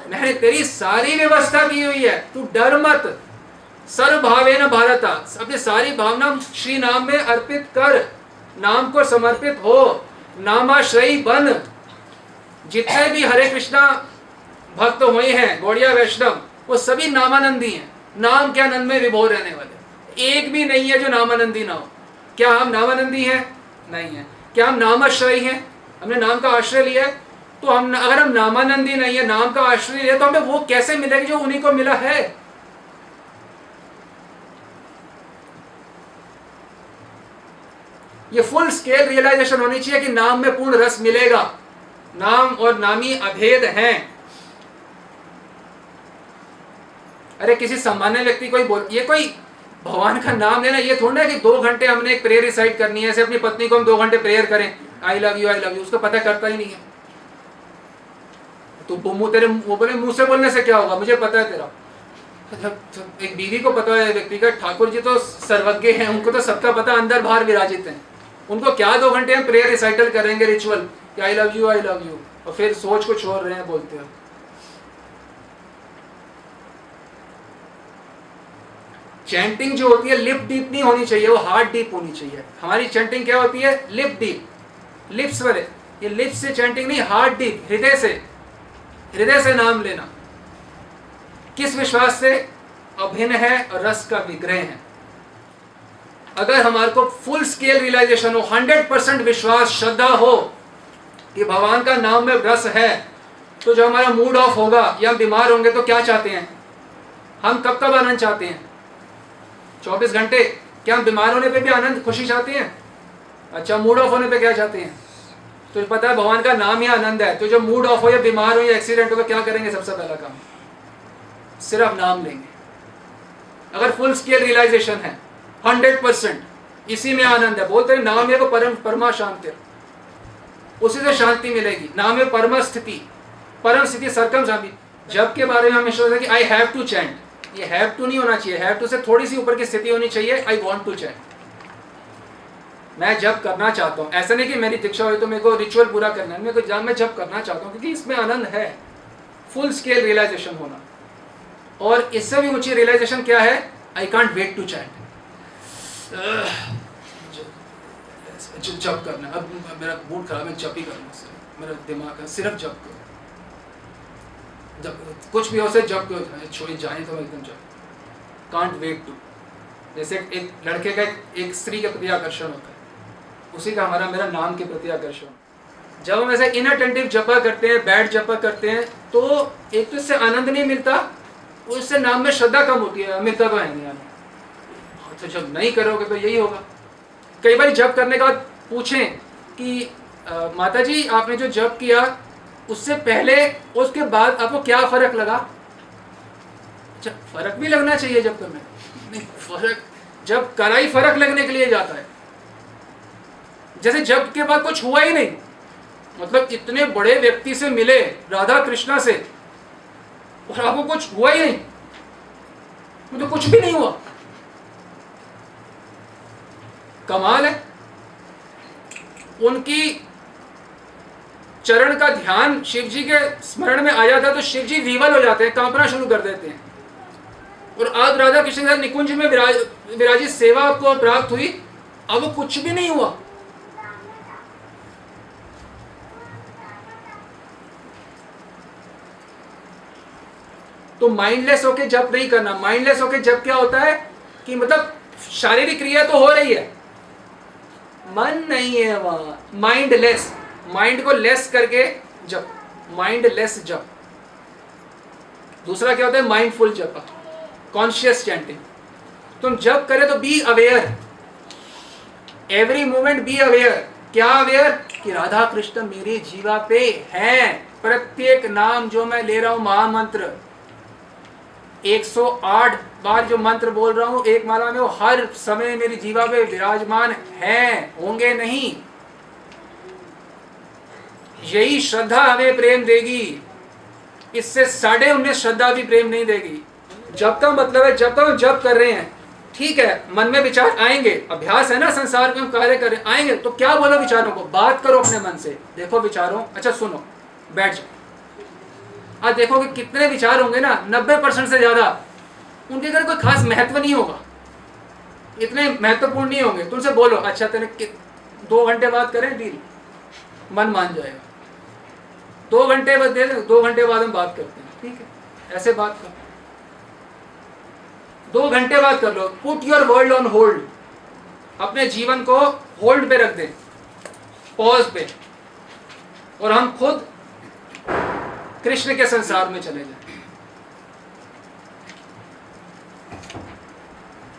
मैंने तेरी सारी व्यवस्था की हुई है, तू डर मत। सर्व भावेन भारत, अपनी सारी भावना श्री नाम में अर्पित कर, नाम को समर्पित हो, नामाश्रयी बन। जितने भी हरे कृष्णा भक्त हुए हैं, गौड़िया वैष्णव, वो सभी नामानंदी हैं, नाम के आनंद में विभोर रहने वाले। एक भी नहीं है जो नामानंदी ना हो। क्या हम नामानंदी हैं? नहीं है। क्या हम नामाश्रयी हैं? हमने नाम का आश्रय लिया है। तो हम अगर हम नामानंदी नहीं है, नाम का आश्रय लिया, तो हमें वो कैसे मिलेगा जो उन्हीं को मिला है? ये फुल स्केल रियलाइजेशन होनी चाहिए कि नाम में पूर्ण रस मिलेगा। नाम और नामी अभेद हैं। अरे किसी सामान्य व्यक्ति कोई बोल, ये कोई भगवान का नाम लेना ये थोड़ा है कि 2 घंटे हमने एक प्रेयर रिसाइट करनी है, ऐसे अपनी पत्नी को हम 2 घंटे प्रेयर करें, आई लव यू, उसको पता करता ही नहीं है। तो तेरे वो बोले मुंह से बोलने से क्या होगा, मुझे पता है तेरा। एक बीवी को पता है व्यक्तिगत, ठाकुर जी तो सर्वज्ञ हैं, उनको तो सबका पता अंदर बाहर विराजित हैं। उनको क्या 2 घंटे हम प्रेयर रिसाइटल करेंगे, रिचुअल कि आई लव यू, और फिर सोच को छोड़ रहे हैं बोलते हैं। चैंटिंग जो होती है लिप डीप नहीं होनी चाहिए, वो हार्ट डीप होनी चाहिए। हमारी चैंटिंग क्या होती है? लिप डीप, लिप्स वाले। ये लिप्स से चैंटिंग नहीं, हार्ट डीप, हृदय से नाम लेना। किस विश्वास से? अभिन्न है और रस का विग्रह है। अगर हमारे को फुल स्केल रियलाइजेशन हो, 100% विश्वास, श्रद्धा हो कि भगवान का नाम में रस है, तो जो हमारा मूड ऑफ होगा या हम बीमार होंगे तो क्या चाहते हैं हम? कब कब आनंद चाहते हैं? 24 घंटे। क्या हम बीमार होने पे भी आनंद, खुशी चाहते हैं? अच्छा, मूड ऑफ होने पे क्या चाहते हैं? तो पता है भगवान का नाम ही आनंद है। तो जब मूड ऑफ हो या बीमार हो या एक्सीडेंट हो तो क्या करेंगे? सबसे पहला काम सिर्फ नाम लेंगे। अगर फुल स्केल रियलाइजेशन है 100%, इसी में आनंद है। बोलते हैं नाम है वो परमा शांति, उसी से शांति मिलेगी। नाम है परम स्थिति, सरकम शांति। जब के बारे में हमें सोचा कि आई हैव टू चैंट, ये हैव टू नहीं होना चाहिए। हैव टू से थोड़ी सी ऊपर की स्थिति होनी चाहिए, आई वॉन्ट टू चैंट, मैं जब करना चाहता हूँ। ऐसा नहीं कि मेरी दीक्षा हुई तो मेरे को रिचुअल पूरा करना है, मेरे को मैं जब करना चाहता हूँ, क्योंकि इसमें आनंद है। फुल स्केल रियलाइजेशन होना। और इससे भी ऊंची रियलाइजेशन क्या है? I can't wait to chant, जब करना। अब मेरा मूड खराब है, जब ही करना, मेरा दिमाग है सिर्फ जब करो, जब कुछ भी हो से जब छोड़ जाए तो एकदम जब, कांट वेट टू। जैसे एक लड़के का एक स्त्री के प्रति आकर्षण होता है, उसी का मेरा नाम के प्रति आकर्षण। जब हम ऐसे इनअटेंटिव जपा करते हैं, बैठ जपा करते हैं, तो एक तो इससे आनंद नहीं मिलता, उससे नाम में श्रद्धा कम होती है, मिलता तो है नहीं आनंद। तो जब नहीं करोगे तो यही होगा। कई बार जप करने के बाद पूछें कि माता जी आपने जो जप किया उससे पहले उसके बाद आपको क्या फर्क लगा? फर्क भी लगना चाहिए जब करने, नहीं फर्क जब करा ही फर्क लगने के लिए जाता है। जैसे जब के बाद कुछ हुआ ही नहीं, मतलब इतने बड़े व्यक्ति से मिले, राधा कृष्णा से, और आपको कुछ हुआ ही नहीं, तो कुछ भी नहीं हुआ। कमाल है। उनकी चरण का ध्यान शिव जी के स्मरण में आ जाता है तो शिव जी विवल हो जाते हैं, कांपना शुरू कर देते हैं। और आज राधा कृष्ण के निकुंज में विराजित सेवा आपको प्राप्त हुई, अब कुछ भी नहीं हुआ। तो माइंडलेस होके जप नहीं करना। माइंडलेस होके जप क्या होता है कि मतलब शारीरिक क्रिया तो हो रही है, मन नहीं है वहां, माइंडलेस, माइंड को लेस करके जप, माइंडलेस जप। दूसरा क्या होता है, माइंडफुल जप, कॉन्शियस चैंटिंग। तुम जप करे तो be aware, every moment be aware. क्या अवेयर कि राधा कृष्ण मेरे जीवा पे हैं। प्रत्येक नाम जो मैं ले रहा हूं, महामंत्र 108 बार जो मंत्र बोल रहा हूं एक माला में, वो हर समय मेरी जीवा पे विराजमान हैं, होंगे नहीं। यही श्रद्धा हमें प्रेम देगी, इससे 19.5 श्रद्धा भी प्रेम नहीं देगी। जब का मतलब है जब तक हम जप कर रहे हैं, ठीक है, मन में विचार आएंगे, अभ्यास है ना, संसार में हम कार्य कर रहे हैं, आएंगे तो क्या बोलो विचारों को, बात करो अपने मन से, देखो विचारों, अच्छा सुनो, बैठ जाओ। आज देखो कि कितने विचार होंगे ना, 90% से ज्यादा उनके घर कोई खास महत्व नहीं होगा, इतने महत्वपूर्ण नहीं होंगे। तुमसे बोलो अच्छा तेरे 2 घंटे बात करें, डील, मन मान जाएगा। 2 घंटे बाद दे दे, 2 घंटे बाद हम बात करते हैं, ठीक है, ऐसे बात करो, 2 घंटे बात कर लो। Put your world on hold, अपने जीवन को होल्ड पे रख दें, पॉज पे, और हम खुद कृष्ण के संसार में चले जाएं।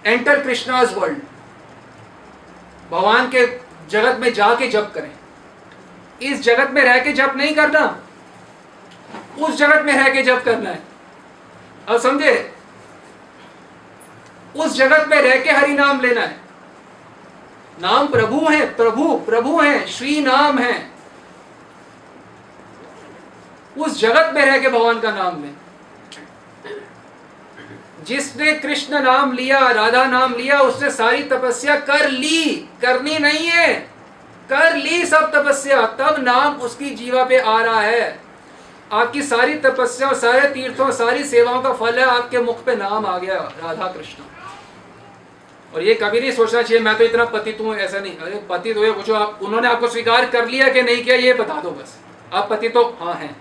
एंटर कृष्णाज वर्ल्ड, भगवान के जगत में जाके जप करें। इस जगत में रह के जप नहीं करना, उस जगत में रह के जप करना है। अब समझे, उस जगत में रह के हरि नाम लेना है। नाम प्रभु है, प्रभु प्रभु है, श्री नाम है। उस जगत में रह के भगवान का नाम लें। जिसने कृष्ण नाम लिया, राधा नाम लिया, उसने सारी तपस्या कर ली, करनी नहीं है, कर ली सब तपस्या, तब नाम उसकी जीवा पे आ रहा है। आपकी सारी तपस्या, सारे तीर्थों, सारी सेवाओं का फल है, आपके मुख पे नाम आ गया, राधा कृष्ण। और ये कभी नहीं सोचना चाहिए मैं तो इतना पतित हूं, ऐसा नहीं। अरे पतित हुए पूछो आप, उन्होंने आपको स्वीकार कर लिया कि नहीं किया ये बता दो बस। आप पतित हो, हाँ हैं,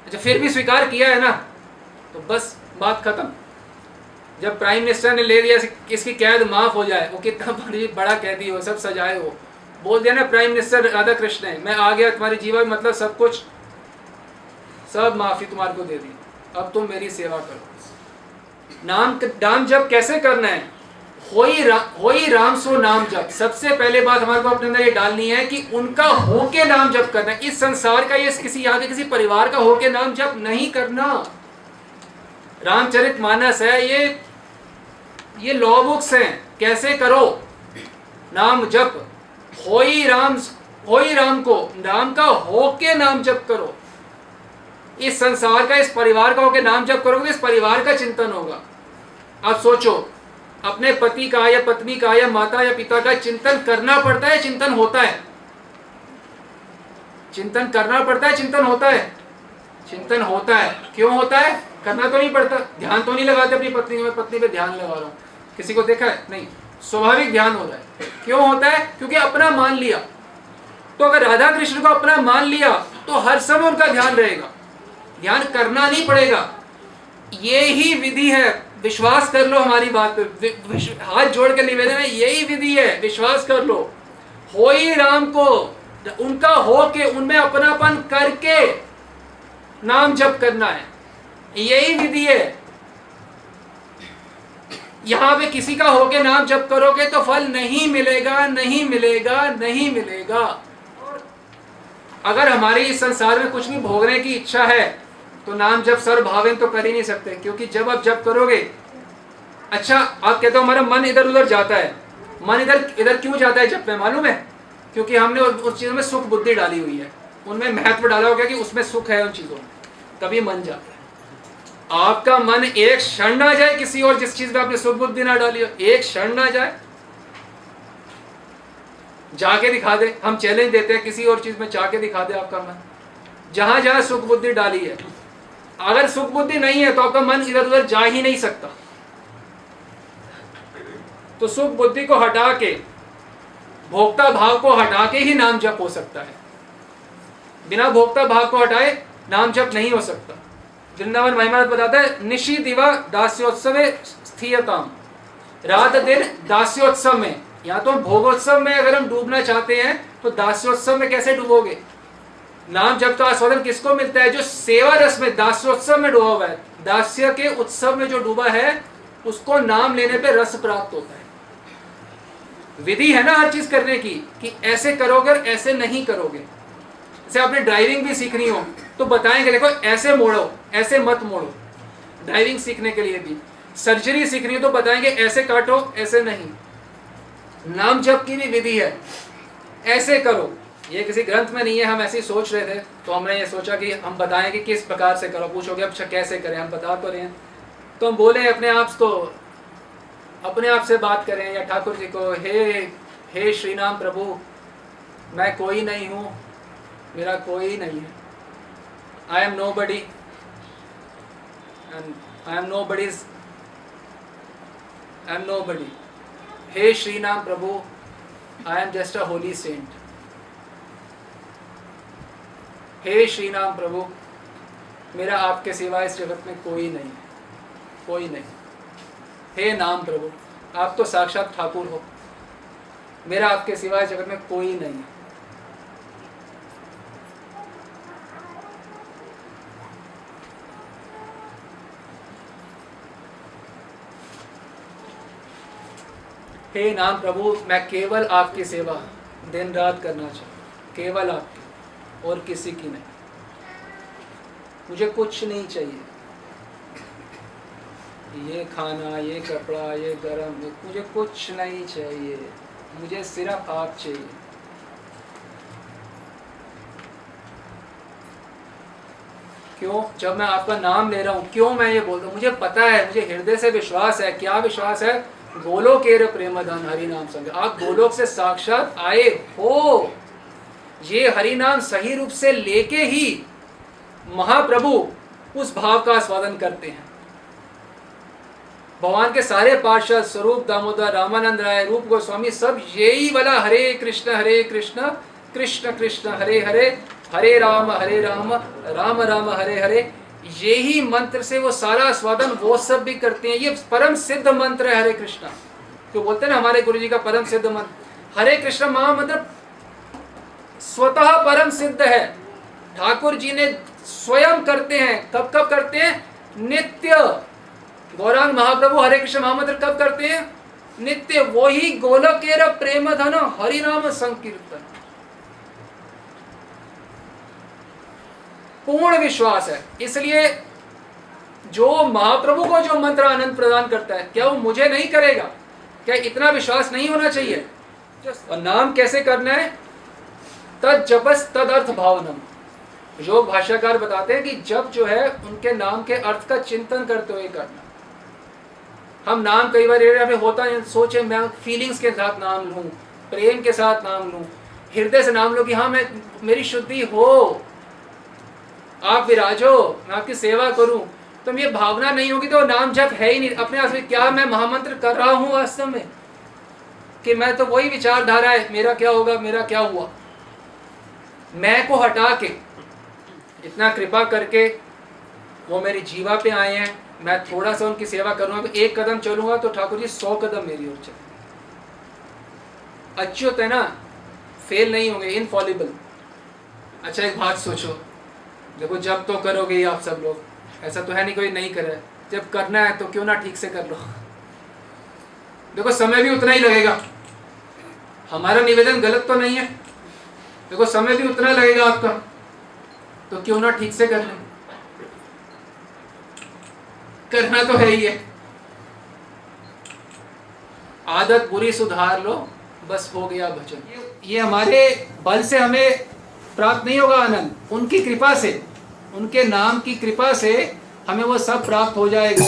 अच्छा फिर भी स्वीकार किया है ना, तो बस बात खत्म। जब प्राइम मिनिस्टर ने ले लिया इसकी कैद माफ हो जाए, वो कितना बड़ा कैदी हो, सब सजाए हो, बोल दिया ना प्राइम मिनिस्टर राधा कृष्ण है, मैं आ गया तुम्हारी जीवन, मतलब सब कुछ, सब माफी तुम्हारे को दे दी, अब तुम मेरी सेवा करो। नाम जप कैसे करना है, होई राम सो नाम जप। सबसे पहले बात हमारे को अपने अंदर ये डालनी है कि उनका होके नाम जप करना है। इस संसार का, ये किसी यहाँ के किसी परिवार का होके नाम जप नहीं करना। रामचरितमानस है, ये लॉ बुक्स हैं, कैसे करो नाम जप। होई राम को, नाम का होके नाम जप करो। इस संसार का, इस परिवार का होके नाम जप करोगे, इस परिवार का चिंतन होगा। आप सोचो, अपने पति का या पत्नी का या माता या पिता का चिंतन करना पड़ता है, चिंतन होता है? चिंतन करना पड़ता है, चिंतन होता है? चिंतन होता है। क्यों होता है? करना तो नहीं पड़ता, ध्यान तो नहीं लगाते अपनी पत्नी में, पत्नी पे ध्यान लगा रहा हूं, किसी को देखा है? नहीं, स्वाभाविक ध्यान हो रहा है। क्यों होता है? क्योंकि अपना मान लिया। तो अगर राधा कृष्ण को अपना मान लिया तो हर समय उनका ध्यान रहेगा, ध्यान करना नहीं पड़ेगा। ये ही विधि है, विश्वास कर लो हमारी बात पे, हाथ जोड़ के निवेदन है, यही विधि है, विश्वास कर लो। हो ही राम को, उनका हो के, उनमें अपनापन करके नाम जप करना है, यही विधि है। यहां पे किसी का होके नाम जप करोगे तो फल नहीं मिलेगा, नहीं मिलेगा, नहीं मिलेगा। अगर हमारी इस संसार में कुछ भी भोगने की इच्छा है तो नाम जप सर्वभावेन तो कर ही नहीं सकते, क्योंकि जब आप जप करोगे, अच्छा आप कहते हो हमारा मन इधर उधर जाता है, मन इधर क्यों जाता है जप में? मालूम है? क्योंकि हमने उस चीजों में सुख बुद्धि डाली हुई है, उनमें महत्व डाला हो गया कि उसमें सुख है, उन चीजों में, तभी मन जाता है। आपका मन एक क्षण ना जाए किसी और जिस चीज में आपने सुख बुद्धि ना डाली हो, एक क्षण ना जाए, जाके दिखा दे। हम चैलेंज देते हैं, किसी और चीज में जाके दिखा दे आपका मन, जहां जहां सुख बुद्धि डाली है। अगर सुख बुद्धि नहीं है तो आपका मन इधर उधर जा ही नहीं सकता। तो सुख बुद्धि को हटा के, भोक्ता भाव को हटा के ही नाम जप हो सकता है। बिना भोक्ता भाव को हटाए नाम जप नहीं हो सकता। वृंदावन महिमा बताता है निशि दिवा दास्योत्सव स्थियताम, रात दिन दास्योत्सव में, या तो भोगोत्सव में अगर हम डूबना चाहते हैं तो दास्योत्सव में कैसे डूबोगे? नाम जब तो आस्वादन किसको मिलता है? जो सेवा रस में दास्योत्सव में डूबा हुआ है, दास्य के उत्सव में जो डूबा है उसको नाम लेने पे रस प्राप्त होता है। विधि है ना हर चीज करने की, कि ऐसे करोगे ऐसे नहीं करोगे। जैसे आपने ड्राइविंग भी सीखनी हो तो बताएंगे देखो ऐसे मोड़ो, ऐसे मत मोड़ो। ड्राइविंग सीखने के लिए भी, सर्जरी सीखनी हो तो बताएंगे ऐसे काटो, ऐसे नहीं। नाम जप की भी विधि है, ऐसे करो। ये किसी ग्रंथ में नहीं है, हम ऐसे ही सोच रहे थे तो हमने ये सोचा कि हम बताएं कि किस प्रकार से करो। पूछोगे अब कैसे करें, हम बता तो रहे हैं, तो हम बोले अपने आप से बात करें या ठाकुर जी को, हे श्री नाम प्रभु, मैं कोई नहीं हूँ, मेरा कोई नहीं है, I am nobody and I am nobody. हे श्री नाम प्रभु, I am just a holy saint. हे श्री नाम प्रभु, मेरा आपके सिवा इस जगत में कोई नहीं है, कोई नहीं। हे नाम प्रभु, आप तो साक्षात ठाकुर हो, मेरा आपके सिवा इस जगत में कोई नहीं है। हे नाम प्रभु, मैं केवल आपकी सेवा दिन रात करना चाहूँ, केवल आपकी और किसी की नहीं। मुझे कुछ नहीं चाहिए, ये खाना, ये कपड़ा, ये गरम, मुझे कुछ नहीं चाहिए, मुझे सिर्फ आप चाहिए। क्यों? जब मैं आपका नाम ले रहा हूँ, क्यों मैं ये बोल रहा हूँ? मुझे पता है, मुझे हृदय से विश्वास है। क्या विश्वास है? गोलोकेर प्रेमधन हरि नाम संग, आप गोलोक से साक्षात आए हो। ये हरि नाम सही रूप से लेके ही महाप्रभु उस भाव का आस्वादन करते हैं। भगवान के सारे पार्षद, स्वरूप दामोदर, रामानंद राय, रूप गोस्वामी, सब यही वाला हरे कृष्ण कृष्ण कृष्ण हरे हरे, हरे राम राम राम हरे हरे, यही मंत्र से वो सारा आस्वादन वो सब भी करते हैं। ये परम सिद्ध मंत्र है हरे कृष्णा, तो बोलते हैं ना हमारे गुरु जी का परम सिद्ध मंत्र हरे कृष्ण महामंत्र स्वतः परम सिद्ध है। ठाकुर जी ने स्वयं करते हैं। कब कब करते हैं? नित्य। गौरांग महाप्रभु हरे कृष्ण महामंत्र कब करते हैं? नित्य। वही गोलकेर प्रेम धन हरि नाम संकीर्तन। पूर्ण विश्वास है। इसलिए जो महाप्रभु को जो मंत्र आनंद प्रदान करता है, क्या वो मुझे नहीं करेगा? क्या इतना विश्वास नहीं होना चाहिए? और नाम कैसे करना है? तद जपस तद अर्थ भावनम। योग भाष्यकार बताते हैं कि जब जो है उनके नाम के अर्थ का चिंतन करते हुए करना। हम नाम कई बार हमें होता है, सोचे मैं फीलिंग्स के साथ नाम लूं, प्रेम के साथ नाम लूं, हृदय से नाम लूं कि हाँ मैं मेरी शुद्धि हो, आप विराजो, मैं आपकी सेवा करूं। तो ये भावना नहीं होगी तो नाम जप है ही नहीं अपने आप में। क्या मैं महामंत्र कर रहा हूं वास्तव में? कि मैं तो वही विचारधारा है, मेरा क्या होगा, मेरा क्या हुआ। मैं को हटा के इतना कृपा करके वो मेरी जीवा पे आए हैं, मैं थोड़ा सा उनकी सेवा करूंगा, एक कदम चलूंगा तो ठाकुर जी 100 कदम मेरी ओर चले। अच्युत है ना, फेल नहीं होंगे, इनफॉलिबल। अच्छा एक बात सोचो, देखो जब तो करोगे ही आप सब लोग, ऐसा तो है नहीं कोई नहीं करे। जब करना है तो क्यों ना ठीक से कर लो। देखो समय भी उतना ही लगेगा, हमारा निवेदन गलत तो नहीं है। देखो समय भी उतना लगेगा आपका, तो क्यों ना ठीक से कर लें। करना तो है ही है। आदत बुरी सुधार लो, बस हो गया भजन। ये हमारे बल से हमें प्राप्त नहीं होगा आनंद, उनकी कृपा से, उनके नाम की कृपा से हमें वो सब प्राप्त हो जाएगा।